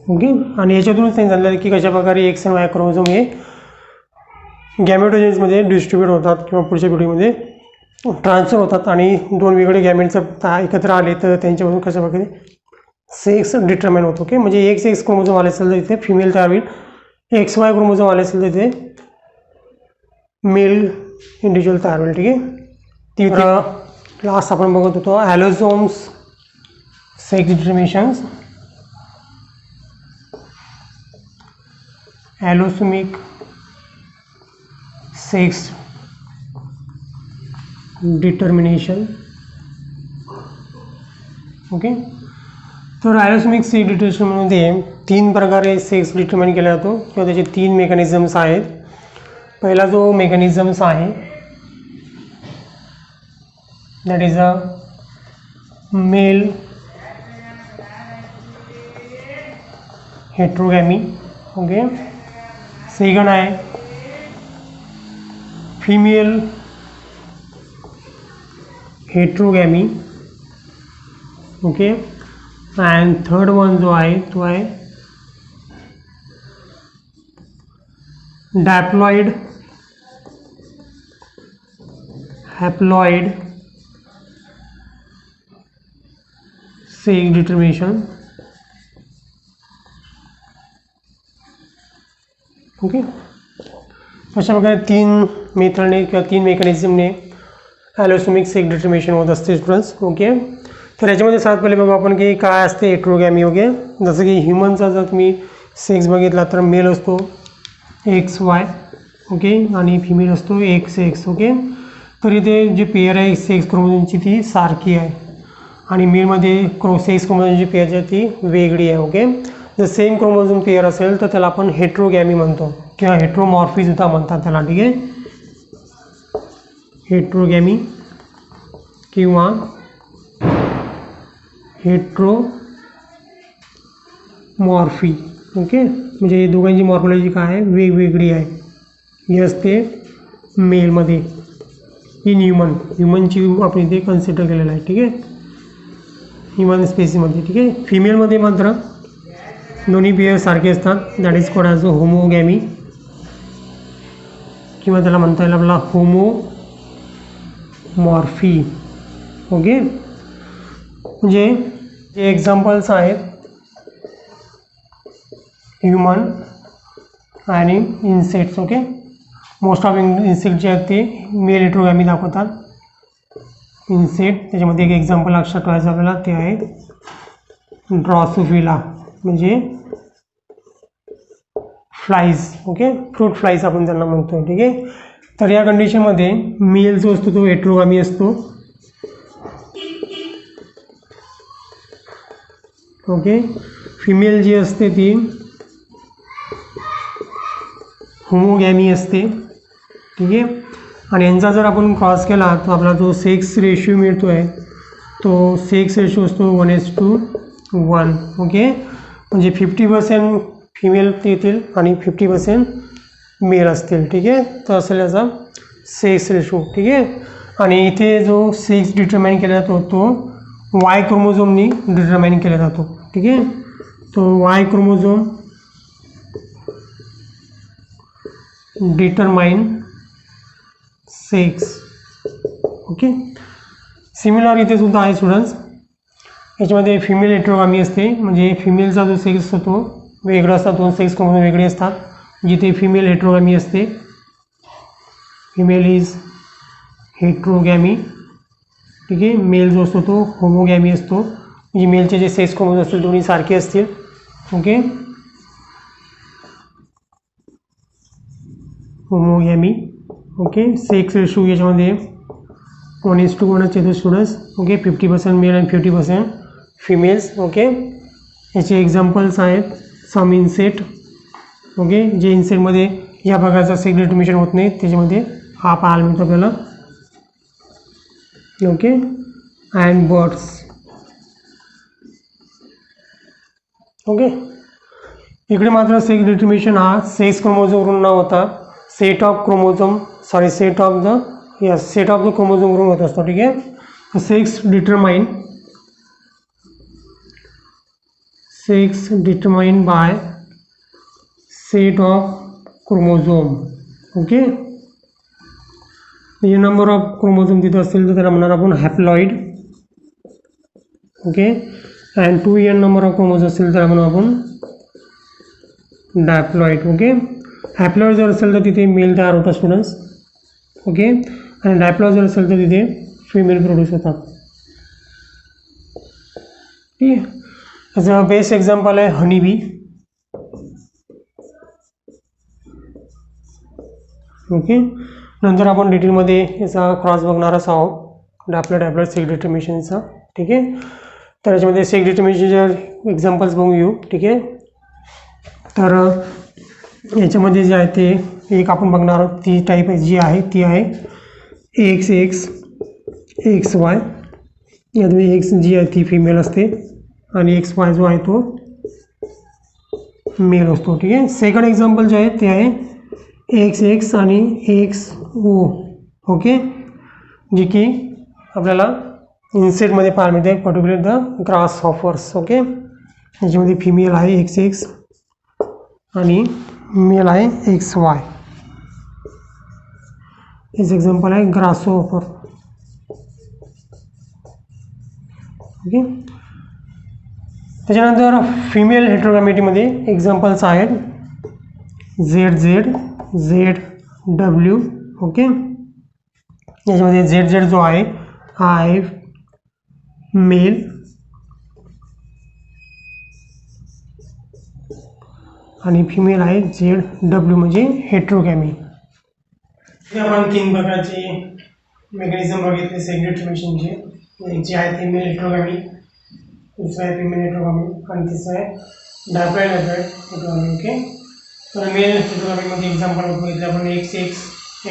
[SPEAKER 1] Okay, आणि याच्यातूनच त्यांनी सांगितलं की कशा प्रकारे एक्स आणि वाय क्रोमोझोम हे गॅमेटोजेनिसमध्ये डिस्ट्रीब्यूट होतात किंवा पुढच्या पिढीमध्ये ट्रान्सफर होतात आणि दोन वेगळे गॅमेटचं एकत्र आले तर त्यांच्यापासून कशा प्रकारे सेक्स डिटर्माइन होतो. ओके, म्हणजे एक्स क्रोमोझोम आले असेल तर इथे फिमेल तयार होईल, XY क्रोमोझोम आले असेल तर इथे मेल इंडिव्हिज्युअल तयार होईल. ठीक आहे, ती लास्ट आपण बघत होतो allosomes sex determinations. Allosomic sex determination. Okay, तर ॲलोसोमिक सेक्स डिटर्मिनेशनमध्ये 3 प्रकारे सेक्स डिटर्माइन केला जातो किंवा त्याचे 3 मेकॅनिझम्स आहेत. पहिला जो मेकॅनिझम्स आहे that is a male heterogamy. Okay, second आहे female heterogamy. Okay, and third one जो आहे तो आहे diploid haploid sex determination. Okay, अशा प्रकारे 3 मेथडने किंवा 3 मेकॅनिझमने ॲलोसोमिक सेक्स डिटर्मिनेशन होत असते स्टुडंट्स. ओके, तर याच्यामध्ये सर्वात पहिले बघू आपण की काय असते हेट्रोगॅमी. ओके, जसं की ह्युमनचा जर तुम्ही सेक्स बघितला तर मेल असतो XY. ओके, आणि फिमेल असतो XX. ओके, तर इथे जी पेअर आहे सेक्स क्रोमोझोमची ती सारखी आहे आणि मेलमध्ये सेक्स क्रोमोझोमची पेअर जी आहे ती वेगळी आहे. ओके, जर सेम क्रोमोझोम पेअर असेल तर त्याला आपण हेट्रोगॅमी म्हणतो किंवा हेट्रोमॉर्फी सुद्धा म्हणतात त्याला. ठीक आहे, हेट्रोगॅमी किंवा हेट्रोमॉर्फी. ओके, म्हणजे दोघांची मॉर्फोलॉजी काय आहे वेगवेगळी आहे. ही असते मेलमध्ये इन ह्युमनची आपण इथे कन्सिडर केलेलं आहे. ठीक आहे, ह्युमन स्पेसीमध्ये. ठीक आहे, फिमेलमध्ये मात्र दोन्ही पेअर सारखे असतात, that is called as a homogamy किंवा त्याला म्हणता येईल आपला होमोमॉर्फी. ओके, म्हणजे जे एक्झाम्पल्स आहेत ह्युमन आणि insects. Okay, most of insect जे आहेत ते मेल हेट्रोगॅमी दाखवतात. इन्सेक्ट त्याच्यामध्ये एक एक्झाम्पल लक्षात ठेवायचं आपल्याला ते आहे ड्रॉसोफिला, म्हणजे फ्लाईज. ओके, फ्रूट फ्लाईज आपण त्यांना म्हणतो. ठीक आहे, तर या कंडिशनमध्ये मेल जो असतो तो हेट्रोगॅमी असतो. ओके, फिमेल जी असते ती होमोगॅमी असते. ठीक आहे, आणि यांचा जर आपण क्रॉस केला तर आपला जो सेक्स रेशिओ मिळतो आहे तो सेक्स रेशिओ असतो 1:1. ओके, म्हणजे 50% फिमेल येतील आणि 50% मेल असतील. ठीक आहे, तर असेल याचा सेक्स रेशो. ठीक आहे, आणि इथे जो सेक्स डिटरमाइन केला जातो तो Y क्रोमोझोमनी डिटरमाइन केला जातो. ठीक आहे, तो Y chromosome determine sex. Okay, similar इथे सुद्धा आहे स्टुडंट्स. याच्यामध्ये फिमेल हेट्रोगॅमी असते, म्हणजे फिमेलचा जो सेक्स असतो तो वेगळा असतात, 2 सेक्स क्रोमोझोम वेगळे असतात. जिथे फिमेल हेट्रोगॅमी असते, फिमेल इज हेट्रोगॅमी. ठीक आहे, मेल जो असतो तो होमोगॅमी असतो, म्हणजे मेलचे जे सेक्स क्रोमोझोम असतील दोन्ही सारखे असतील. ओके, होमोगॅमी. ओके, सेक्स रेशो याच्यामध्ये 1:1 येतो स्टुडंट्स. ओके, 50% मेल आणि 50% फिमेल्स. ओके, याचे एक्झाम्पल्स आहेत सम इन्सेक्ट. ओके, जे इन्सेक्टमध्ये या प्रकारचा सेक्स डिटर्मिनेशन होत नाही त्याच्यामध्ये हा पाहायला मिळतो आपल्याला. Okay, and birds. ओके, इकडे मात्र सेक्स डिटर्मिनेशन हा सेक्स क्रोमोझोमवरून न होता सेट ऑफ द क्रोमोझोमवरून होत असतो. ठीक आहे, sex determined by set of chromosome. Okay, जे नंबर ऑफ क्रोमोझोम तिथं असतील तर त्याला म्हणणार आपण haploid. Okay. And 2n number of chromosome असतील त्याला म्हणू आपण डायप्लॉइड. ओके. हॅप्लॉइड जर असेल तर तिथे मेल तयार होतात स्टुडंट्स. ओके. आणि डायप्लॉइड जर असेल तर तिथे फिमेल प्रोड्यूस होतात. ठीक आहे. याचं बेस्ट एक्झाम्पल आहे हनी बी. ओके. नंतर आपण डिटेलमध्ये याचा क्रॉस बघणारच आहोत डायप्लॉइड सेक्स डिटर्मिनेशनचा. ठीक आहे. तर याच्यामध्ये सेक्स डिटर्मिनेशनचे एक्झाम्पल्स बघू घेऊ. ठीक आहे. तर याच्यामध्ये जे आहे ते एक आपण बघणार आहोत ती टाईप जी आहे ती आहे XX XY. यामध्ये X जी आहे ती फिमेल असते आणि XY जो आहे तो मेल असतो. ठीक आहे. सेकंड एक्झाम्पल जे आहे ते आहे XX आणि XO. ओके. जे की आपल्याला इन्सेटमध्ये पाहायला मिळते, particular the grass hoppers. Okay. याच्यामध्ये फिमेल आहे XX आणि मेल आहे XY. हेच एक्झाम्पल आहे ग्रासहॉपर. ओके. त्याच्यानंतर फिमेल हेटेरोगॅमिटीमध्ये एक्झाम्पल्स आहेत ZZ ZW. ओके. याच्यामध्ये ZZ जो आहे हा आहे मेल आणि फिमेल आहे ZW म्हणजे हेटेरोगॅमी. आपण तीन प्रकारचे मेकॅनिझम बघितले सेक्स डिटर्मिनेशनचे. एक जे आहे ते मेल हेटेरोगॅमी, दुसरं आहे फिमेल हेटेरोगॅमी आणि तिसरं आहे डायप्लॉइड हेटेरोगॅमी. ओके. तर मेल हेटेरोगॅमीमध्ये एक्झाम्पल बघितले आपण XX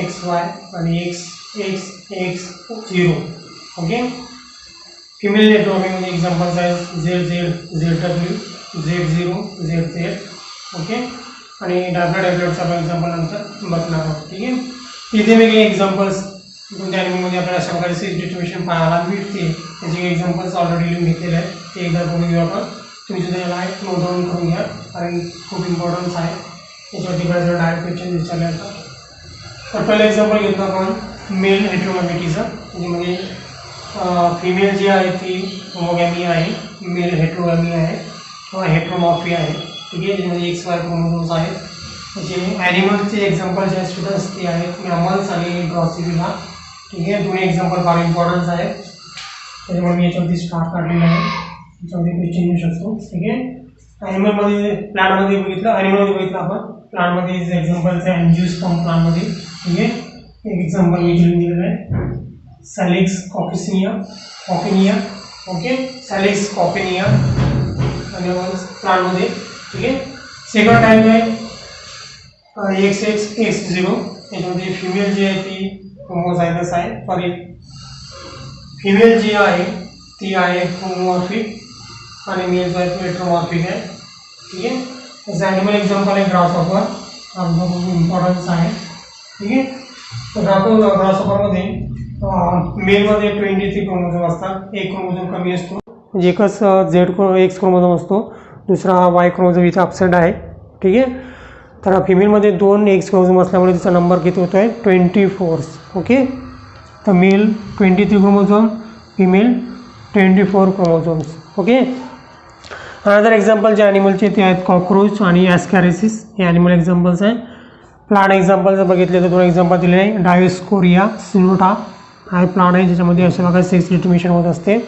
[SPEAKER 1] XY आणि XX0. ओके. फिमेल हेटेरोगॅमीमध्ये एक्झाम्पल्स आहेत ZZ ZW Z0 ZZ. Okay. आणि डायप्लॉइडचा आपण एक्झाम्पल नंतर बघणार आहोत. ठीक आहे. तिथे वेगळे एक्झाम्पल्स कोणत्या ॲनिमलमध्ये आपल्याला अशा प्रकारे सेक्स डिटर्मिनेशन पाहायला मिळते त्याचे एक्झाम्पल्स ऑलरेडी लिहून घेतलेले आहेत. ते एकदा बघून घेऊ आपण. तुम्ही सुद्धा याला नोट डाऊन करून घ्या कारण खूप इम्पॉर्टन्स आहे. याच्यावरती बऱ्याच वेळा डायरेक्ट क्वेश्चन विचारले जातात. तर पहिलं एक्झाम्पल घेतो आपण मेल हेटेरोगॅमिटीचं. म्हणजे फिमेल जी आहे ती होमोगॅमी आहे, मेल हेटेरोगॅमी आहे किंवा हेटेरोमॉर्फी आहे. ठीक आहे. ज्यामध्ये XY क्रोमोझोम्स आहेत. त्याचे ॲनिमलचे एक्झाम्पल जे स्टुडंट्स ते आहेत मॅमल्स आणि ड्रॉसिडिला. ठीक आहे. दोन्ही एक्झाम्पल फार इम्पॉर्टन्स आहेत. त्याच्यामुळे मी याच्यावरती स्टार काढलेला आहे. याच्यामध्ये क्वेश्चन येऊ शकतो. ठीक आहे. ॲनिमलमध्ये प्लांटमध्ये बघितलं, ॲनिमलमध्ये बघितलं आपण. प्लांटमध्ये एक्झाम्पल्स आहे अँजिओस्पर्म प्लांटमध्ये. ठीक आहे. एक एक्झाम्पल मी लिहून दिलेलं आहे सॅलिक्स कॉकिनिया. ओके. सॅलिक्स कॉकिनिया ॲनिमल्स प्लांटमध्ये. ठीक आहे. सेकंड टाईप आहे XX X0. याच्यामध्ये फिमेल जी आहे ती होमोझायगस आहे. सॉरी फिमेल जी आहे ती आहे होमोमॉर्फिक आणि मेल जो आहे तो हेटेरोमॉर्फिक आहे. ठीक आहे. त्याचं ॲनिमल एक्झाम्पल आहे ग्रासहॉपर. हा खूप इम्पॉर्टन्स आहे. ठीक आहे. तर ग्रासहॉपरमध्ये मेलमध्ये 23 क्रोमोझोम असतात. एक क्रोमोझोम कमी असतो म्हणजे एकच X क्रोमोझोम असतो, दुसरा हा Y क्रोमोझोम इथे अपसाईड आहे. ठीक आहे. तर फिमेलमध्ये 2 X क्रोमोझोम असल्यामुळे तिचा नंबर किती होतो आहे 24. ओके. तर male 23 chromosome, female 24 chromosomes. Okay. Another example जे ॲनिमलचे ते आहेत कॉक्रोच आणि ॲस्कॅरिसिस. हे ॲनिमल एक्झाम्पल्स आहे. प्लांट एक्झाम्पल जर बघितले तर 2 एक्झाम्पल दिले आहे. डायोस्कोरिया सिनुटा हा प्लांट आहे ज्याच्यामध्ये अशा प्रकारे सेक्स डिटर्मिनेशन होत असते.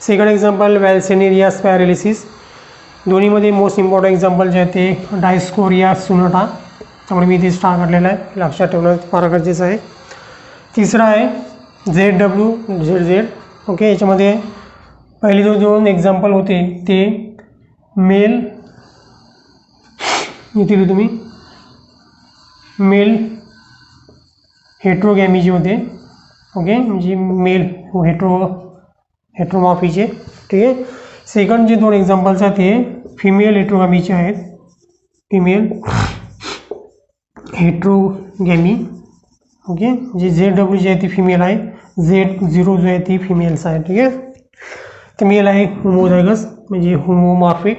[SPEAKER 1] Second example vallisneria spiralis. दोन्हीमध्ये मोस्ट इम्पॉर्टंट एक्झाम्पल जे आहे ते डायस्कोरिया सिनुटा. त्यामुळे मी इथे स्टार काढलेला आहे, लक्षात ठेवणं फार गरजेचं आहे. तिसरा आहे ZW ZZ. ओके. याच्यामध्ये पहिले जो 2 एक्झाम्पल होते ते मेल येतील तुम्ही मेल हेटेरोगॅमी जे होते. ओके. म्हणजे मेल हेटेरोमॉर्फीचे. ठीक आहे. सेकंड जे 2 एक्झाम्पल्स आहेत ते फिमेल हेटेरोगॅमीचे आहेत. फिमेल हेटेरोगॅमी. ओके. जे ZW जी आहे ती फिमेल आहे, Z0 जो आहे ती फिमेल्स आहे. ठीक आहे. तर मेल आहे होमोझायगस म्हणजे होमोमॉर्फिक.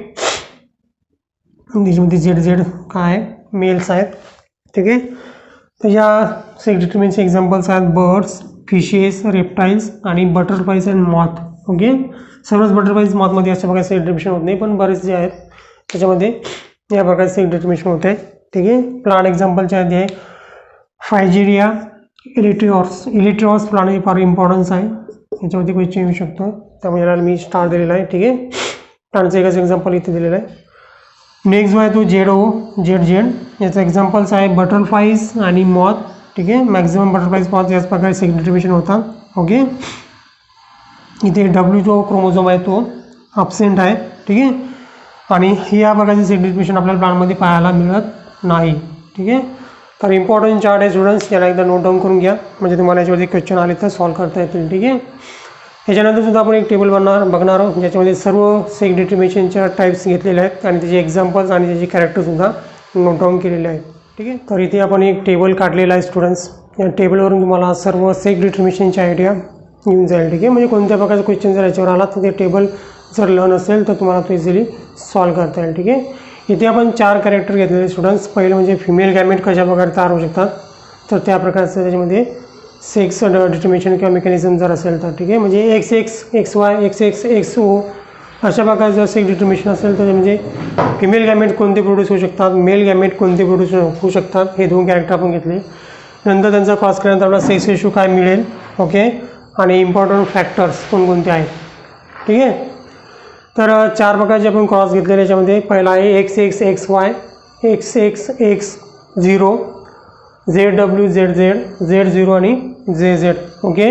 [SPEAKER 1] त्याच्यामध्ये ZZ काय आहे मेल्स आहेत. ठीक आहे. तर या सेक्स डिटर्मिनचे एक्झाम्पल्स आहेत बर्ड्स, फिशेस, रेप्टाईल्स आणि बटरफ्लाईज अँड मॉथ. ओके, सर्वच बटरफ्लाईज मॉथमध्ये अशा प्रकारे सेक्स डिटर्मिनेशन होत नाही, पण बरेच जे आहेत त्याच्यामध्ये या प्रकारे सेक्स डिटर्मिनेशन होत आहे. ठीक आहे, प्लांट एक्झाम्पलचे आहे फायजेरिया, इलिट्रिऑर्स प्लांट हे फार इम्पॉर्टन्स आहे, याच्यावरती क्वेश्चन येऊ शकतो, त्यामुळे याला मी स्टार दिलेला आहे. ठीक आहे, प्लांटचं एकच एक्झाम्पल इथे दिलेलं आहे. नेक्स्ट जो आहे तो झेड, याचं एक्झाम्पल्स आहे बटरफ्लाईज आणि मॉथ. ठीक आहे, मॅक्झिमम बटरफ्लाईज मॉथ याच प्रकारे सेक्स डिटर्मिनेशन होतात. ओके, इथे डब्ल्यू जो क्रोमोझोम आहे तो अब्सेंट आहे. ठीक आहे, आणि या प्रकारचे सेक्स डिटर्मिनेशन आपल्याला प्लांटमध्ये पाहायला मिळत नाही. ठीक आहे, तर इम्पॉर्टंट चार्ट आहे स्टुडंट्स, याला एकदा नोट डाऊन करून घ्या, म्हणजे तुम्हाला याच्यावरती क्वेश्चन आले तर सॉल्व्ह करता येतील. ठीक आहे, याच्यानंतर सुद्धा आपण एक टेबल बघणार आहोत, ज्याच्यामध्ये सर्व सेक्स डिटर्मिनेशनच्या टाईप्स घेतलेले आहेत आणि त्याचे एक्झाम्पल्स आणि त्याचे कॅरेक्टरसुद्धा नोट डाऊन केलेले आहेत. ठीक आहे, तर इथे आपण एक टेबल काढलेला आहे स्टुडंट्स. या टेबलवरून तुम्हाला सर्व सेक्स डिटर्मिनेशनची आयडिया येऊन जाईल. ठीक आहे, म्हणजे कोणत्या प्रकारचा क्वेश्चन जर याच्यावर आला तर ते टेबल जर लर्न असेल तर तुम्हाला तो इझिली सॉल्व्ह करता येईल. ठीक आहे, इथे आपण 4 कॅरेक्टर घेतलेले स्टुडंट्स. पहिलं म्हणजे फिमेल गॅमेट कशा प्रकारे तयार होऊ शकतात, तर त्या प्रकारचं त्याच्यामध्ये सेक्स डिटर्मिनेशन किंवा मेकॅनिझम जर असेल तर. ठीक आहे, म्हणजे XX, XY, XX, XO अशा प्रकारचं जर सेक्स डिटर्मिनेशन असेल तर म्हणजे फिमेल गॅमेट कोणते प्रोड्यूस होऊ शकतात, मेल गॅमेट कोणते प्रोड्यूस होऊ शकतात, हे 2 कॅरेक्टर आपण घेतले. नंतर त्यांचा क्रॉस केल्यानंतर आपल्याला सेक्स रेशो काय मिळेल. ओके, आणि इम्पॉर्टंट फॅक्टर्स कोणकोणते आहेत. ठीक आहे, तर 4 प्रकारचे आपण क्रॉस घेतलेले. याच्यामध्ये पहिला आहे XX, XY, XX, X0, ZW, ZZ, Z0 आणि ZZ. ओके,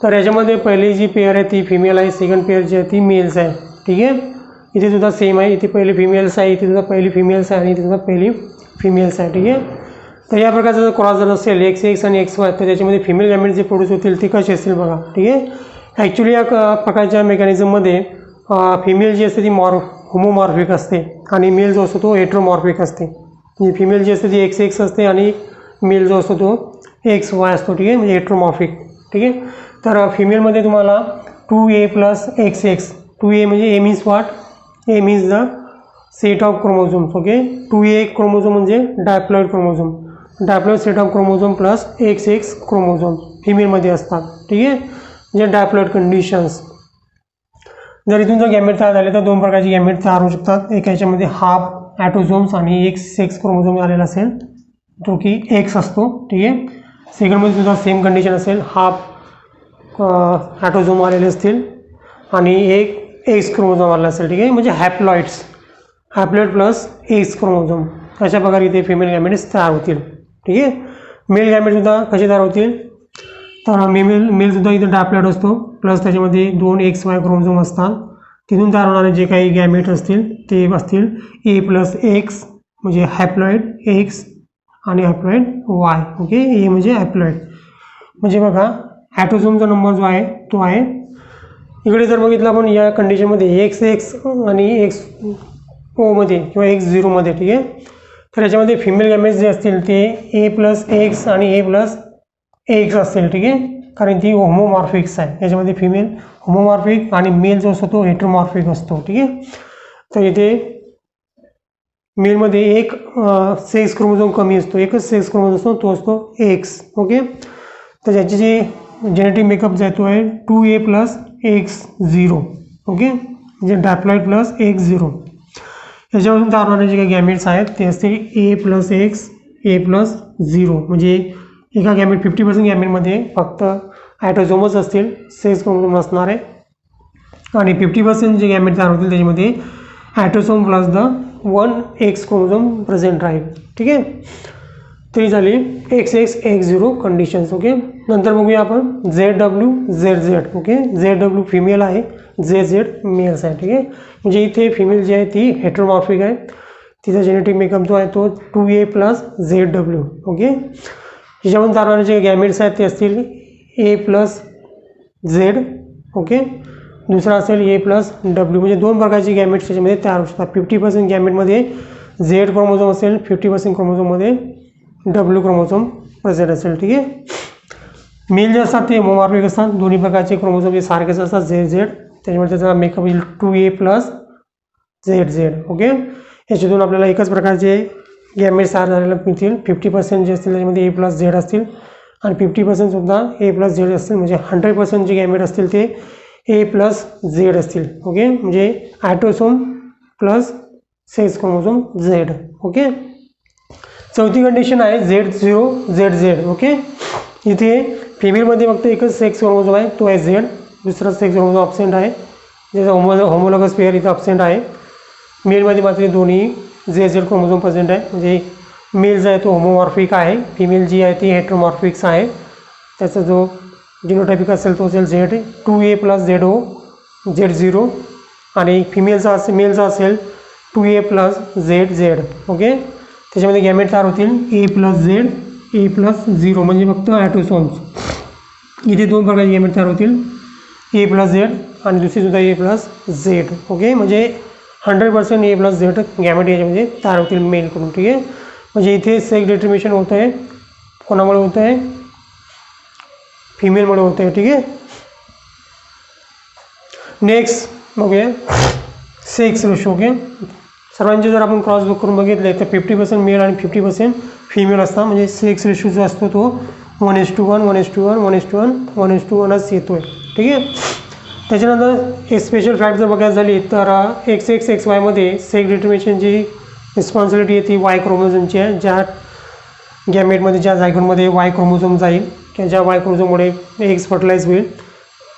[SPEAKER 1] तर याच्यामध्ये पहिली जी पेअर आहे ती फिमेल आहे, सेकंड पेअर जी आहे ती मेल्स आहे. ठीक आहे, इथे सुद्धा सेम आहे, इथे पहिली फिमेल्स आहे, इथे सुद्धा पहिली फिमेल्स आहे आणि इथे सुद्धा पहिली फिमेल्स आहे. ठीक आहे, तर या प्रकारचा जर क्रॉस जर असेल XX आणि XY तर त्याच्यामध्ये फिमेल गॅमेट जे प्रोड्यूस होतील ते कसे असतील बघा. ठीक आहे, ॲक्च्युली या प्रकारच्या मेकॅनिझममध्ये फिमेल जी असते ती होमोमॉर्फिक असते आणि मेल जो असतो तो हेट्रोमॉर्फिक असते. म्हणजे फिमेल जी असते ती XX असते आणि मेल जो असतो तो XY असतो. ठीक आहे, म्हणजे हेट्रोमॉर्फिक. ठीक आहे, तर फिमेलमध्ये तुम्हाला 2A + XX, 2A म्हणजे A means what? A means the set of chromosomes. Okay, 2A chromosome म्हणजे diploid chromosome, diploid set of chromosome plus XX chromosome फिमेलमध्ये असतात. ठीक आहे, म्हणजे डायप्लॉइड कंडिशन्स. जर इथून जर गॅमेट तयार झाले तर 2 प्रकारचे गॅमेट तयार होऊ शकतात. एक याच्यामध्ये हाफ ॲटोझोम्स आणि एक सेक्स क्रोमोझोम आलेला असेल जो की X असतो. ठीक आहे, सेकंडमध्ये सुद्धा सेम कंडिशन असेल, हाफ ॲटोझोम आलेले असतील आणि एक एक्स क्रोमोझोम आलेला असेल. ठीक आहे, म्हणजे हॅप्लॉइड प्लस एक्स क्रोमोझोम अशा प्रकारे इथे फिमेल गॅमेट्स तयार होतील. ठीक आहे, मेल गॅमेटसुद्धा कसे तयार होतील तर मेलसुद्धा इथे डायप्लॉइड असतो प्लस त्याच्यामध्ये 2 XY क्रोमोझोम असतात. तिथून तयार होणारे जे काही गॅमेट असतील ते असतील A + X म्हणजे हॅप्लॉइड X आणि हॅप्लॉइड Y. ओके, A म्हणजे हॅप्लॉइड. म्हणजे बघा ॲटोझोमचा नंबर जो आहे तो आहे इकडे जर बघितलं आपण या कंडिशनमध्ये XX आणि XO मध्ये किंवा X0 मध्ये. ठीक आहे, तर याच्यामध्ये फिमेल गॅमेट्स जे असतील ते A + X आणि A + X असतील. ठीक आहे, कारण ती होमोमॉर्फिक्स आहे. याच्यामध्ये फिमेल होमोमॉर्फिक आणि मेल जो असतो तो हेट्रोमॉर्फिक असतो. ठीक आहे, तर इथे मेलमध्ये एक सेक्स क्रोमोझोम कमी असतो, एकच सेक्स क्रोमोझोम असतो तो असतो X. ओके, तर याची जी जेनेटिक मेकअप जो आहे तो आहे 2A + X0. ओके, म्हणजे डायप्लॉइड प्लस X0. याच्यावरून तयार होणारे जे काही गॅमेट्स आहेत ते असतील A + X, A + 0. म्हणजे एका गॅमेट 50% गॅमेटमध्ये फक्त ॲटोझोमच असतील, सेक्स क्रोमोझोम नसणार आहे आणि 50% जे गॅमेट तयार होतील त्याच्यामध्ये autosome plus the 1 X chromosome present राहील. ठीक आहे, ती झाली XX, X0 कंडिशन्स. ओके, नंतर बघूया आपण ZW, ZZ. Okay, ZW female आहे, ZZ मेल्स आहे. ठीक आहे, म्हणजे इथे फिमेल जी आहे ती हेट्रोमॉर्फिक आहे, तिचा जेनेटिक मेकअप जो आहे तो 2A + ZW. ओके, याच्यावरून तयार जे गॅमेट्स आहेत ते असतील A + Z. ओके, दुसरा असेल A + W. म्हणजे 2 प्रकारचे गॅमेट्स त्याच्यामध्ये तयार होऊ शकतात. 50% गॅमेटमध्ये Z क्रोमोझोम असेल, 50% क्रोमोझोममध्ये W क्रोमोझोम प्रेझेंट असेल. ठीक आहे, मेल जे असतात ते होमोमॉर्फिक असतात, दोन्ही प्रकारचे क्रोमोझोम जे सारखेच असतात ZZ, त्याच्यामुळे त्याचा मेकअप येईल 2A + ZZ. ओके, याच्यातून आपल्याला एकच प्रकारचे गॅमेट्स तयार झालेला मिळतील. 50% जे असतील त्याच्यामध्ये A+Z असतील आणि 50% सुद्धा A+Z असतील. म्हणजे 100% जे गॅमेट असतील ते A+Z असतील. ओके, म्हणजे autosome plus sex chromosome Z. Okay, चौथी कंडिशन आहे Z0ZZ. ओके, इथे फिमेलमध्ये फक्त एकच सेक्स क्रोमोझोम आहे, तो आहे Z. दुसरा सेक्स क्रोमोझोम ॲब्सेंट आहे, ज्याचा होमोलॉगस पेअर इथं ॲब्सेंट आहे. मेलमध्ये मात्र दोन्ही ZZ क्रोमोझोम प्रेझेंट आहे. म्हणजे मेल जो आहे तो होमोमॉर्फिक आहे, फिमेल जी आहे ती हेट्रोमॉर्फिक्स आहे. त्याचा जो जिनोटायपिक असेल तो असेल Z 2A+ZO Z0 आणि मेलचा असेल 2A+ZZ. ओके, त्याच्यामध्ये गॅमेट तयार होतील A+Z A+0 म्हणजे फक्त ॲटोसोम्स. इथे दोन प्रकारचे गॅमेट तयार होतील, A+Z आणि दुसरीसुद्धा A+Z. ओके, म्हणजे 100% A+Z गॅमेट याच्यामध्ये तयार होतील मेलकडून. ठीक आहे, म्हणजे इथे सेक्स डिटर्मिनेशन होतं आहे, कोणामुळे होतं आहे? फिमेलमुळे होतं आहे. ठीक आहे, नेक्स्ट बघूया सेक्स रेशो. ओके, सर्वांचे जर आपण क्रॉस करून बघितले तर 50% मेल आणि 50% फिमेल असतात. म्हणजे सेक्स रेशो जो असतो तो 1:1 1:1 1:1 1:1च येतो आहे. ठीक आहे, त्याच्यानंतर एक स्पेशल फॅक्ट जर बघायला झाली तर XXXYमध्ये सेक्स डिटर्मिनेशनची रिस्पॉन्सिबिलिटी आहे ती वाय क्रोमोझोमची आहे. ज्या गॅमेटमध्ये ज्या जायगोनमध्ये वाय क्रोमोझोम जाईल किंवा ज्या वाय क्रोमोझोममुळे एग्स फर्टिलाइज होईल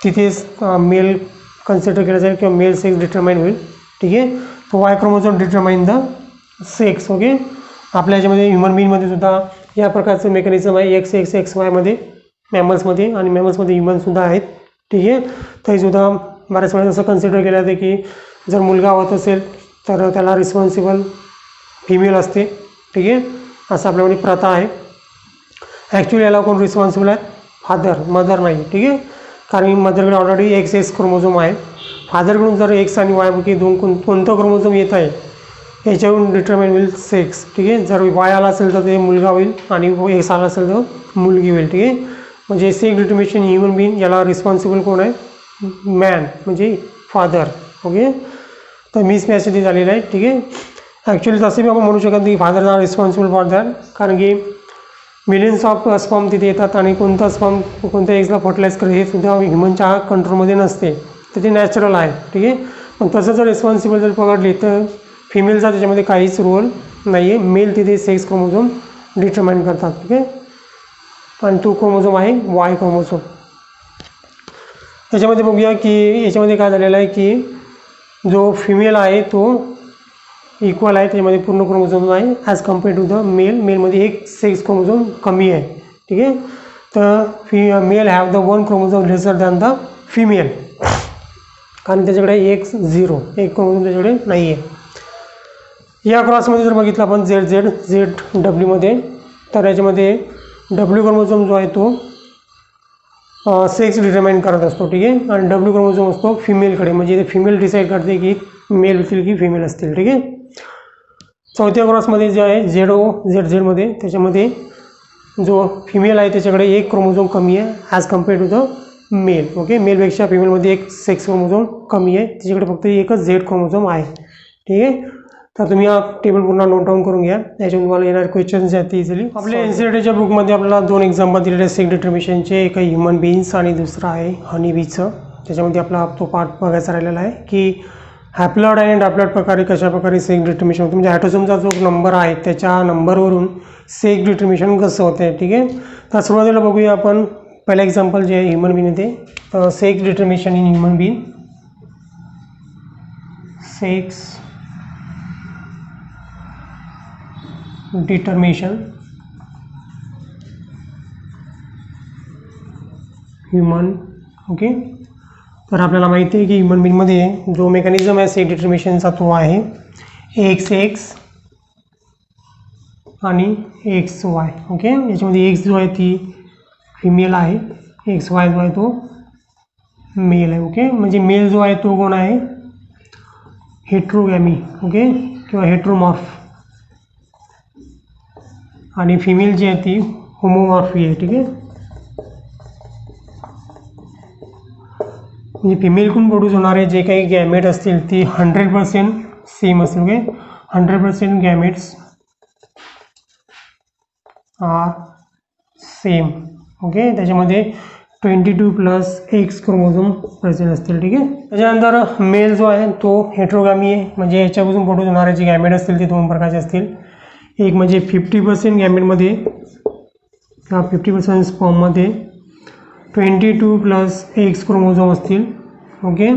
[SPEAKER 1] तिथेच मेल कन्सिडर केलं जाईल किंवा मेल सेक्स डिटरमाइन होईल. ठीक आहे, तो Y chromosome determine the sex. Okay, आपल्या ह्याच्यामध्ये ह्युमन बीइंगमध्ये सुद्धा या प्रकारचं मेकॅनिझम आहे XXXYमध्ये मॅमल्समध्ये, आणि मॅमल्समध्ये ह्युमनसुद्धा आहेत. ठीक आहे, तरीसुद्धा बऱ्याच वेळेस असं कन्सिडर केलं जाते की जर मुलगा होत असेल तर त्याला रिस्पॉन्सिबल फिमेल असते. ठीक आहे, असं आपल्याकडे प्रथा आहे. ॲक्च्युली याला कोण रिस्पॉन्सिबल आहेत? फादर, मदर नाही. ठीक आहे, कारण मदरकडे ऑलरेडी XX क्रोमोझोम आहे. फादरकडून जर X आणि Y पैकी कोणतं क्रोमोझोम येत आहे याच्यावरून डिटरमाइन होईल सेक्स. ठीक आहे, जर Y आला असेल तर ते मुलगा होईल आणि X आला असेल तर मुलगी होईल. ठीक आहे, म्हणजे सेक्स डिटर्मिनेशन ह्युमन बीइंग याला रिस्पॉन्सिबल कोण आहे? मॅन, म्हणजे फादर. ओके, तर मिसमॅच झालेलं आहे. ठीक आहे, ॲक्च्युली तसं बी आपण म्हणू शकत नाही father are responsible for that, कारण की मिलियन्स ऑफ स्पर्म तिथे येतात आणि कोणता स्पर्म कोणत्या एग्सला फर्टिलाइज करेल हे सुद्धा ह्युमनच्या कंट्रोलमध्ये नसते, तर ते नॅचरल आहे. ठीक आहे, पण तसं जर रिस्पॉन्सिबल जर पकडले तर फिमेलचा त्याच्यामध्ये काहीच रोल नाही आहे. मेल तिथे सेक्स क्रोमोझोम डिटरमाइन करतात. ठीक आहे, आणि तो क्रोमोझोम आहे वाय क्रोमोझोम. त्याच्यामध्ये बघूया की याच्यामध्ये काय झालेलं आहे की जो फिमेल आहे तो इक्वल आहे, त्याच्यामध्ये पूर्ण क्रोमोझोम आहे ॲज कम्पेअर टू द मेलमध्ये एक सेक्स क्रोमोझोम कमी आहे. ठीक आहे, तर male have the 1 chromosome lesser than the female, कारण त्याच्याकडे एक क्रोमोझोम त्याच्याकडे नाही आहे. या क्रॉसमध्ये जर बघितलं आपण ZWमध्ये तर याच्यामध्ये W क्रोमोझोम जो आहे तो सेक्स डिटरमाइन करत असतो. ठीक आहे, आणि W क्रोमोझोम असतो फिमेलकडे, म्हणजे ते फिमेल डिसाईड करते की मेल असतील की फिमेल असतील. ठीक आहे, चौथ्या क्रॉसमध्ये जे आहे ZOZZमध्ये त्याच्यामध्ये जो फिमेल आहे त्याच्याकडे एक क्रोमोझोम कमी आहे as compare to the male. Okay, मेलपेक्षा फिमेलमध्ये एक सेक्स क्रोमोझोम कमी आहे, त्याच्याकडे फक्त एकच Z क्रोमोझोम आहे. ठीक आहे, तर तुम्ही हा टेबल पूर्ण नोट डाऊन करून घ्या, याच्यातून तुम्हाला येणारे क्वेश्चन्स आहेत ते इझिली. आपल्या NCERTच्या बुकमध्ये आपल्याला 2 एक्झाम्पल दिलेले आहेत सेक्स डिटर्मिनेशनचे, एक आहे ह्युमन बीइंग्स आणि दुसरा आहे हनी बीचं. त्याच्यामध्ये आपला तो पार्ट बघायचा राहिलेला आहे की हॅप्लॉइड आणि डॅप्लॉइड प्रकारे कशाप्रकारे सेक्स डिटर्मिनेशन होतं, म्हणजे ॲटोसोमचा जो नंबर आहे त्याच्या नंबरवरून सेक्स डिटर्मिनेशन कसं होतं आहे. ठीक आहे, तर सुरुवातीला बघूया आपण पहिलं एक्झाम्पल जे आहे ह्युमन बीइंग येते. तर sex determination in human being, sex determination human. Okay, तर आपल्याला माहिती आहे की ह्युमन बीइंगमध्ये जो मेकॅनिझम आहे सेक्स डिटर्मिनेशनचा तो आहे XX आणि XY. ओके, याच्यामध्ये X जो आहे ती फिमेल आहे, XY जो आहे तो मेल आहे. ओके, म्हणजे मेल जो आहे तो कोण आहे? हेट्रोगॅमी. ओके, किंवा हेट्रोमॉर्फ, आणि फिमेल जी आहे ती होमोमॉर्फी आहे. ठीक आहे, म्हणजे फिमेलकडून प्रोड्यूस होणारे जे काही गॅमेट असतील ती 100% सेम असतील. Okay, 100% gametes are same. Okay, त्याच्यामध्ये 22 प्लस एक्स क्रोमोझोम प्रेझेंट असतील. ठीक आहे. त्याच्यानंतर मेल जो आहे तो हेट्रोगामी आहे, म्हणजे याच्यापासून प्रोड्यूस होणारे जे गॅमेट असतील ते दोन प्रकारचे असतील. एक म्हणजे 50% गॅमेटमध्ये, त्या 50% स्पर्ममध्ये 22 प्लस एक्स क्रोमोझोम असतील. ओके,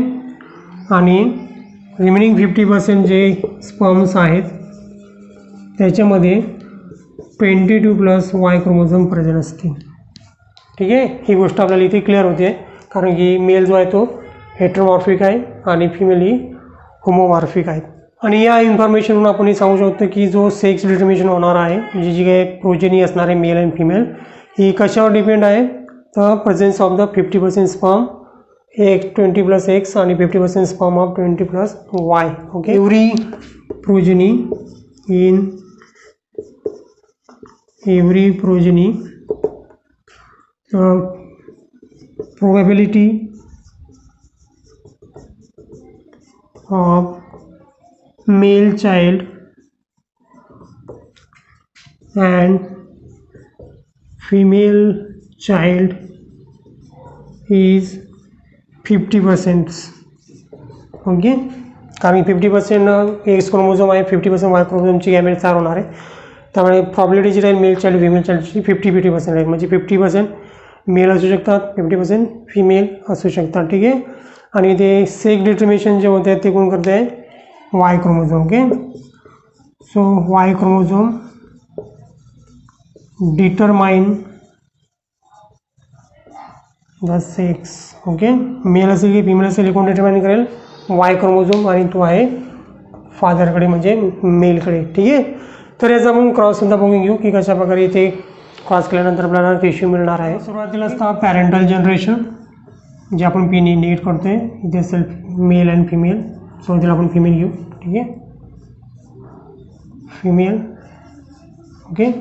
[SPEAKER 1] आणि रिमेनिंग 50% जे स्पर्म्स आहेत त्याच्यामध्ये 22 प्लस वाय क्रोमोझोम प्रेझेंट असतील. ठीक आहे. ही गोष्ट आपल्याला इथे क्लिअर होते, कारण की मेल जो आहे तो हेट्रोमॉर्फिक आहे आणि फिमेल ही होमोमॉर्फिक आहेत. आणि या इन्फॉर्मेशनवरून आपण हे सांगू शकतो की जो सेक्स डिटर्मिनेशन होणार आहे, म्हणजे जी काही प्रोजेनी असणार आहे मेल अँड फिमेल, ही कशावर डिपेंड आहे, तर प्रेझेन्स ऑफ द 50% स्पर्म, एक 20 प्लस एक्स आणि 50% sperm of 20 plus y. Okay, every progeny in every progeny probability of male child and female child is 50%. Okay, कारण 50% एक्स क्रोमोझोम आहे, 50% Y क्रोमोझोमची gamete तयार होणार आहे. त्यामुळे प्रॉबिलिटी जी राहील मेल चाइल्ड फिमेल चाइल्डची 50-50% आहे, म्हणजे 50% मेल असू शकतात, 50% फिमेल असू शकतात. ठीक आहे. आणि ते सेक्स डिटर्मिनेशन जे होते ते कोण करते आहे, Y chromosome. Okay, so Y chromosome determine the sex. Okay, male असेल की फिमेल असेल कोण डिटरमाइन करेल, वाय क्रोमोझोम, आणि तो आहे फादरकडे म्हणजे मेलकडे. ठीक आहे. तर याचा आपण क्रॉस सुद्धा बघून घेऊ की कशा प्रकारे इथे क्रॉस केल्यानंतर आपल्याला रेशिओ मिळणार आहे. सुरुवातीला असतं पॅरेंटल जनरेशन, जे आपण पी निगेट करतोय. इथे असेल मेल अँड फिमेल, सुरुवातीला आपण फिमेल घेऊ. ठीक आहे, female. Okay,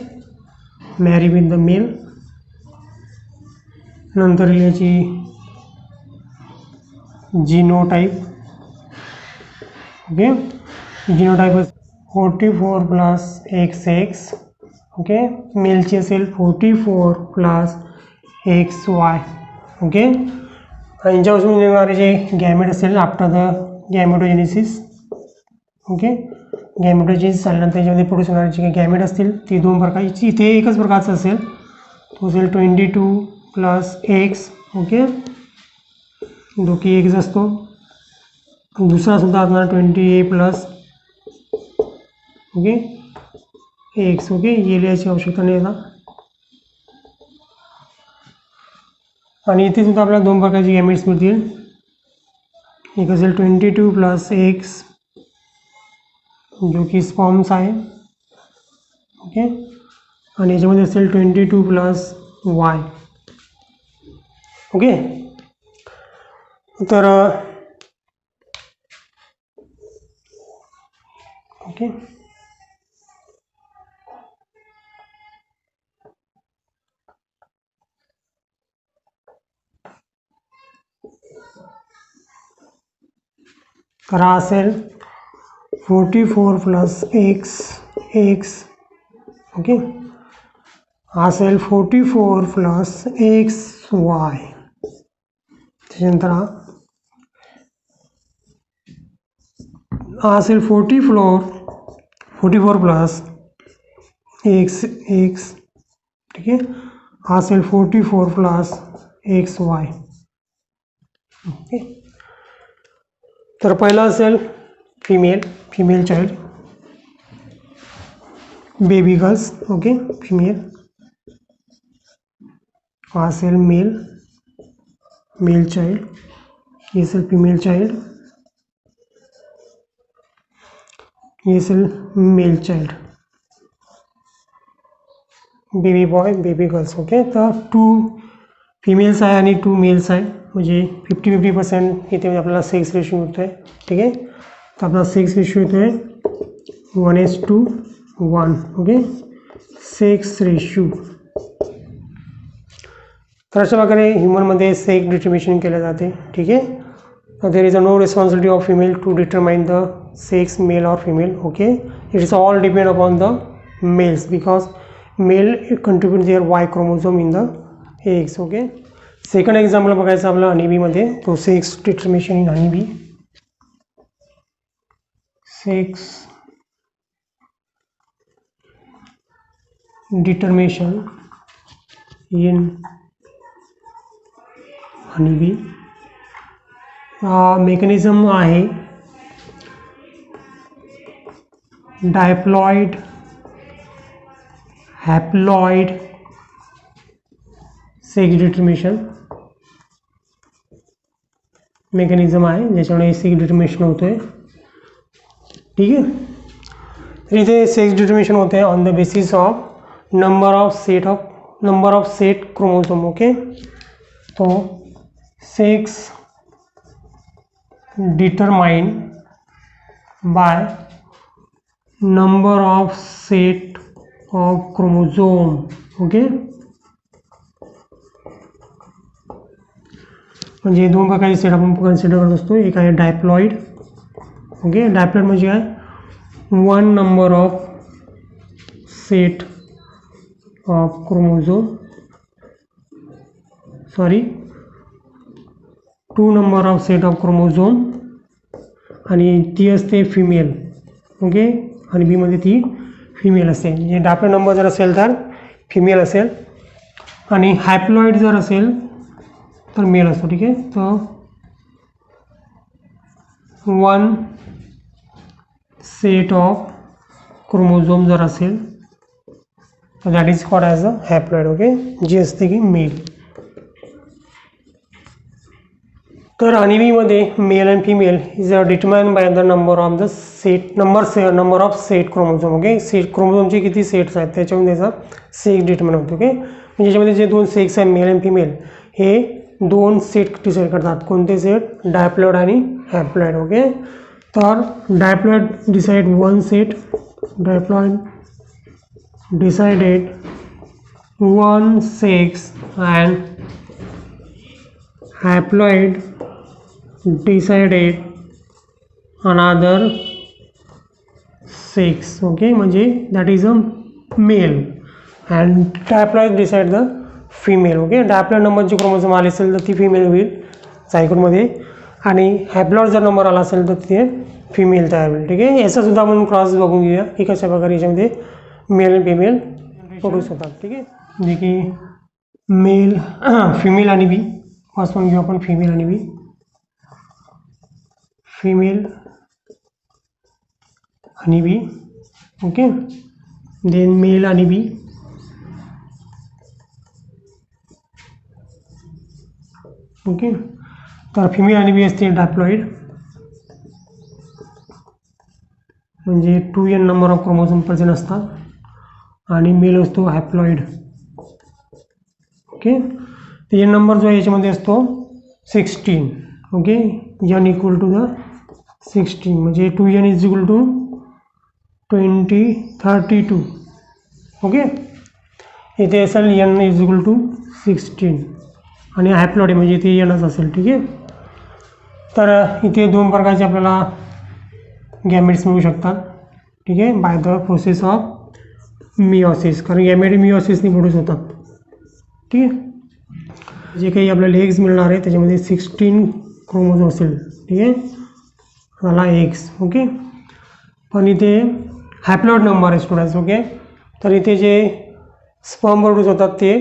[SPEAKER 1] marry with the male. नंतर याची genotype. Okay, genotype 44 plus XX. Okay, मेलची असेल 44 प्लस XY. ओके, आणि यांच्यापासून येणारे जे गॅमेट असेल आफ्टर द गॅमेटोजेनेसिस. ओके, गॅमेटोजेनेसिस झाल्यानंतर त्याच्यामध्ये प्रोड्यूस होणारे जे काही गॅमेट असतील ती दोन प्रकारची, इथे एकच प्रकारचं असेल, तो असेल 22 प्लस एक्स. ओके, जो की एक्स असतो. दुसरा सुद्धा असणार 28 प्लस ओके एक्स. ओके, ये लिहायची आवश्यकता नाही आता. आणि इथे सुद्धा आपल्याला दोन प्रकारचे गॅमेट्स मिळतील. एक असेल 22 प्लस एक्स जो की स्पर्म्स आहे. ओके, आणि याच्यामध्ये असेल 22 प्लस वाय. ओके, तर ओके, तर हा असेल 44 प्लस एक्स. ओके, हा असेल 44 प्लस XY. त्याच्यानंतर हा असेल 44 प्लस एक्स. ठीक आहे, हा असेल 44 प्लस XY. ओके, तर पहिला असेल female child, baby girls. Okay, female. हा असेल मेल चाइल्ड, ही असेल फिमेल चाइल्ड, ही असेल male child, baby boy, baby girls. Okay, तर 2 फिमेल्स आहे आणि 2 मेल्स आहे, म्हणजे 50-50% इथे आपल्याला सेक्स रेशिओ मिळतो आहे. ठीक आहे, तर आपला सेक्स रेशिओ येतो आहे 1:1. Okay, sex ratio. तर अशा प्रकारे ह्युमनमध्ये सेक्स डिटर्मिनेशन केले जाते. ठीक आहे, there is a no responsibility of female to determine the sex, male और female. Okay, it is all depend upon the males, because male contribute their Y chromosome in the eggs. Okay. Second example बघायचं आपलं हनीबीमध्ये. तो sex determination in honeybee. Sex determination in honeybee. Mechanism आहे diploid haploid sex determination mechanism आहे ज्याच्यामुळे sex determination होतोय. ठीक आहे. तर इथे सेक्स डिटर्मिनेशन होते on the basis of number of set chromosome. Okay. तो sex determine by number of set of chromosome. Okay. म्हणजे दोन प्रकारचे सेट आपण कन्सिडर करत असतो. एक आहे डायप्लॉइड. ओके. डायप्लॉइड म्हणजे काय, one number of set of chromosome, sorry two number of set of chromosome आणि ती असते फिमेल. ओके. आणि बीमध्ये ती फिमेल असते. म्हणजे डायप्लॉइड नंबर जर असेल तर फिमेल असेल आणि हॅप्लॉइड जर असेल तर मेल असतो. ठीक आहे. तर वन सेट ऑफ क्रोमोझोम जर असेल तर that is called as a haploid. Okay. जी असते की मेल. तर हनीबीमध्ये male and female is determined by the number of the set number of set chromosome. Okay. Set क्रोमोझोमचे किती सेट्स आहेत त्याच्यामध्ये त्याचा सेक्स डिटर्माइन होतो. ओके. म्हणजे याच्यामध्ये जे दोन सेक्स आहेत मेल अँड फिमेल हे दोन सेट डिसाईड करतात. कोणते सेट, डायप्लॉइड आणि हॅप्लॉइड. ओके. तर diploid decide one set, diploid decided one sex and haploid decided another sex. Okay. म्हणजे that is a male and diploid decide the female. Okay. Diploid नंबरची chromosome आले असेल तर ती फिमेल होईल झायगोटमध्ये आणि हॅप्लॉइड जर नंबर आला असेल तर ते फिमेल तयार होईल. ठीक आहे. याचा सुद्धा आपण क्रॉस बघून घेऊया की कशा प्रकारे याच्यामध्ये मेल आणि फिमेल प्रोड्यूस होतात. ठीक आहे. म्हणजे की मेल फिमेल आणि बी. फर्स्ट पण घेऊ आपण फिमेल आणि बी. फिमेल आणि बी. ओके. देन मेल आणि बी. ओके. तर फिमेल आणि बी असते डायप्लॉइड म्हणजे 2n number of chromosome present असतात आणि मेल असतो हॅप्लॉइड. ओके. तर एन नंबर जो आहे याच्यामध्ये असतो 16. Okay. n equal to the 16 म्हणजे 2n is equal to 32. Okay. इथे असेल n इज इक्वल टू 16 आणि हॅप्लॉइड म्हणजे इथे nच असेल. ठीक आहे. तर इथे दोन प्रकारचे आपल्याला गॅमेट्स मिळू शकतात. ठीक आहे. By the process of meiosis, कारण गॅमेट मिओसिसने प्रोड्यूस होतात. ठीक आहे. जे काही आपल्याला एग्स मिळणार आहे त्याच्यामध्ये 16 क्रोमोझोम असेल. ठीक आहे. झाला एग्स. ओके. पण इथे हॅप्लॉइड नंबर आहे स्टुडंट्स. ओके. तर इथे जे स्पर्म प्रोड्यूस होतात ते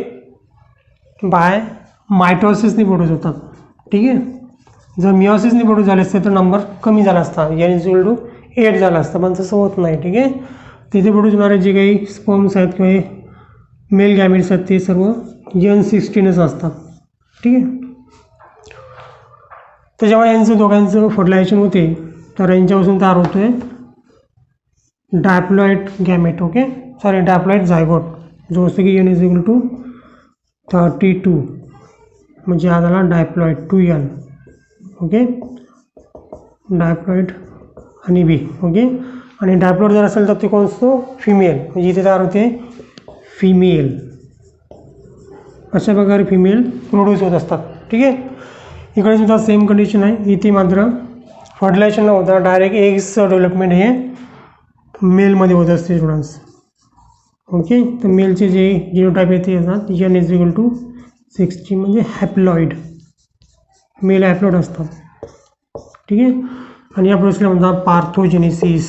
[SPEAKER 1] बाय मायटोसिसने प्रोड्यूस होतात. ठीक आहे. जर मिओसिसने प्रोड्यूस झाले असते तर नंबर कमी झाला असता, n इज इक्वल टू 8 झाला असतं, पण तसं होत नाही. ठीक आहे. तिथे प्रोड्यूस होणारे जे काही स्पर्म्स आहेत किंवा मेल गॅमेट्स आहेत ते सर्व n16च असतात. ठीक आहे. तर जेव्हा यांचं दोघांचं फर्टिलायझेशन होते तर यांच्यापासून तयार होतोय diploid gamete. Okay. Sorry diploid zygote जो असतो की n इज इक्वल टू 32 म्हणजे हा झाला डायप्लॉइड 2n. ओके. डायप्लॉइड आणि बी. ओके. आणि डायप्लॉइड जर असेल तर ते कोण असतो फिमेल म्हणजे इथे तयार होते फिमेल. अशा प्रकारे फिमेल प्रोड्यूस होत असतात. ठीक आहे. इकडे सुद्धा सेम कंडिशन आहे. इथे मात्र फर्टिलायझेशन न होता डायरेक्ट एग्सचं डेव्हलपमेंट हे मेलमध्ये होत असते स्टुडंट्स. ओके. तर मेलचे जे जिनोटाईप आहे ते असतात एन इज इक्वल टू 60 म्हणजे हॅप्लॉइड, मेल हॅप्लॉइड असतात. ठीक आहे. आणि या प्रोसेसला म्हणतात parthenogenesis.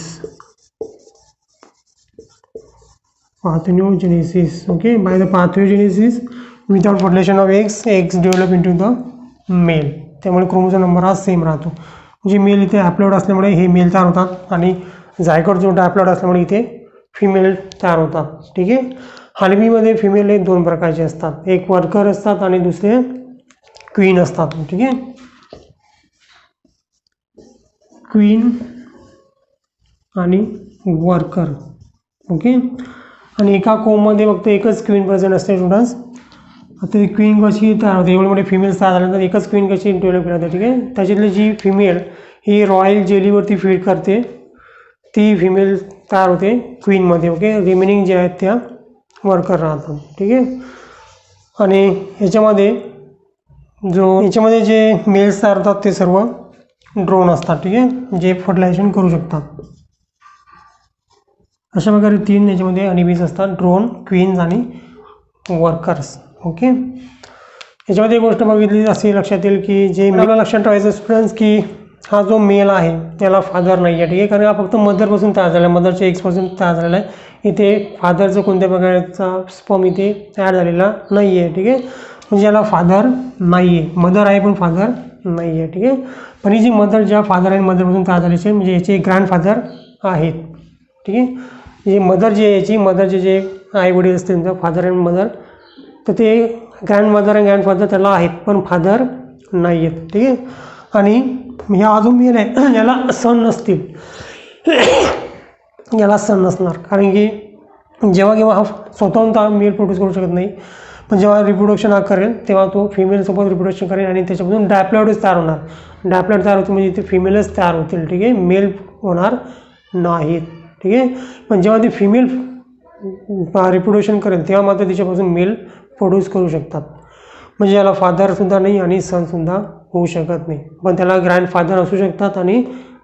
[SPEAKER 1] Parthenogenesis. Okay. By the parthenogenesis without fertilization of eggs develop into the male. त्यामुळे क्रोमोझोम नंबर हा सेम राहतो. म्हणजे मेल इथे हॅप्लॉइड असल्यामुळे हे मेल तयार होतात आणि झायगोट जो हॅप्लॉइड असल्यामुळे इथे फिमेल तयार होतात. ठीक आहे. हनीबीमध्ये फिमेल हे 2 प्रकारचे असतात, एक वर्कर असतात आणि दुसरे क्वीन असतात. ठीक आहे. क्वीन आणि वर्कर. ओके. आणि एका कोममध्ये फक्त एकच क्वीन प्रेझेंट असते स्टुडंट्स. आता ही क्वीन कशी तयार होते, एवढे मोठे फिमेल्स तयार झाल्यानंतर एकच क्वीन कशी डेव्हलप करते. ठीक आहे. त्याच्यातली जी फिमेल ही रॉयल जेलीवरती फीड करते, ती फिमेल तयार होते क्वीनमध्ये. ओके. रिमेनिंग जे आहेत त्या वर्कर राहतात. ठीक आहे. आणि याच्यामध्ये जे मेल्स तयार होतात ते सर्व ड्रोन असतात. ठीक आहे. जे फर्टिलायझेशन करू शकतात. अशा प्रकारे 3 याच्यामध्ये हनीबीज असतात, ड्रोन, क्वीन्स आणि वर्कर्स. ओके. याच्यामध्ये एक गोष्ट बघितली असे लक्षात येईल की जे आपल्याला लक्षात ठेवायचं स्टुडंट्स की हा जो मेल आहे त्याला फादर नाही आहे. ठीक आहे. कारण हा फक्त मदरपासून तयार झाला आहे, मदरच्या एग्सपासून तयार झालेला आहे. इथे फादरचं कोणत्या प्रकारचा स्पर्म इथे तयार झालेला नाही आहे. ठीक आहे. म्हणजे याला फादर नाही आहे, मदर आहे पण फादर नाही आहे. ठीक आहे. पण ही जी मदर, ज्या फादर आणि मदरपासून तयार झाल्याचे म्हणजे याचे ग्रँडफादर आहेत. ठीक आहे. जे मदर जे याची मदरचे जे आई वडील असतील त्यांचा फादर अँड मदर, तर ते ग्रँडमदर आणि ग्रँडफादर त्याला आहेत पण फादर नाही आहेत. ठीक आहे. आणि ह्या अजून मेल आहे याला सन नसतील, याला सन नसणार, कारण की जेव्हा केव्हा हा स्वतःहून तर मेल प्रोड्यूस करू शकत नाही, पण जेव्हा रिप्रोडक्शन हा करेल तेव्हा तो फिमेलसोबत रिप्रोडक्शन करेल आणि त्याच्यापासून डायप्लॉइड्स तयार होणार. डायप्लॉइड तयार होते म्हणजे इथे फिमेलच तयार होतील. ठीक आहे. मेल होणार नाहीत. ठीक आहे. पण जेव्हा ती फिमेल रिप्रोडक्शन करेल तेव्हा मात्र तिच्यापासून मेल प्रोड्यूस करू शकतात. म्हणजे याला फादरसुद्धा नाही आणि सनसुद्धा होऊ शकत नाही, पण त्याला ग्रँडफादर असू शकतात आणि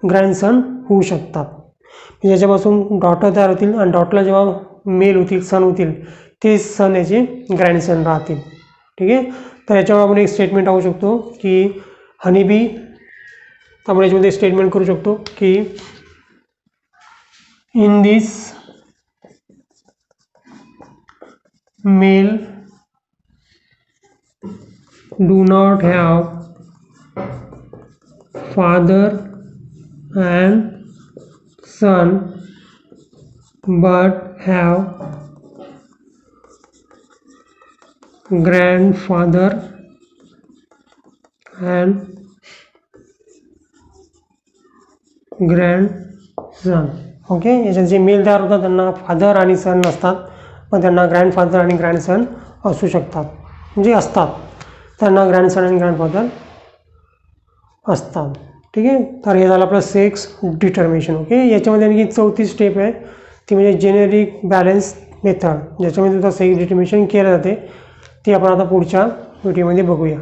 [SPEAKER 1] ग्रँडसन होऊ शकतात. म्हणजे याच्यापासून डॉटर तयार होतील आणि डॉटरला जेव्हा मेल होतील, सन होतील, ते सन याचे ग्रँडसन राहतील. ठीक आहे. तर याच्यावर आपण एक स्टेटमेंट टाकू शकतो की हनीबी, आपण याच्यामध्ये स्टेटमेंट करू शकतो की in this male do not have father and son but have grandfather and grandson. Okay. याच्यात जे मेल तयार होतात त्यांना फादर आणि सन नसतात, पण त्यांना ग्रँडफादर आणि ग्रँडसन असू शकतात, म्हणजे असतात, त्यांना ग्रँडसन आणि ग्रँडफादर असतात. ठीक आहे. तर हे झालं आपलं सेक्स डिटर्मिनेशन. ओके. याच्यामध्ये आणखी 4थी स्टेप आहे, ती म्हणजे जेनेरिक बॅलन्स मेथड, ज्याच्यामध्ये सुद्धा सेक्स डिटर्मिनेशन केलं जाते. ती आपण आता पुढच्या व्हिडिओमध्ये बघूया.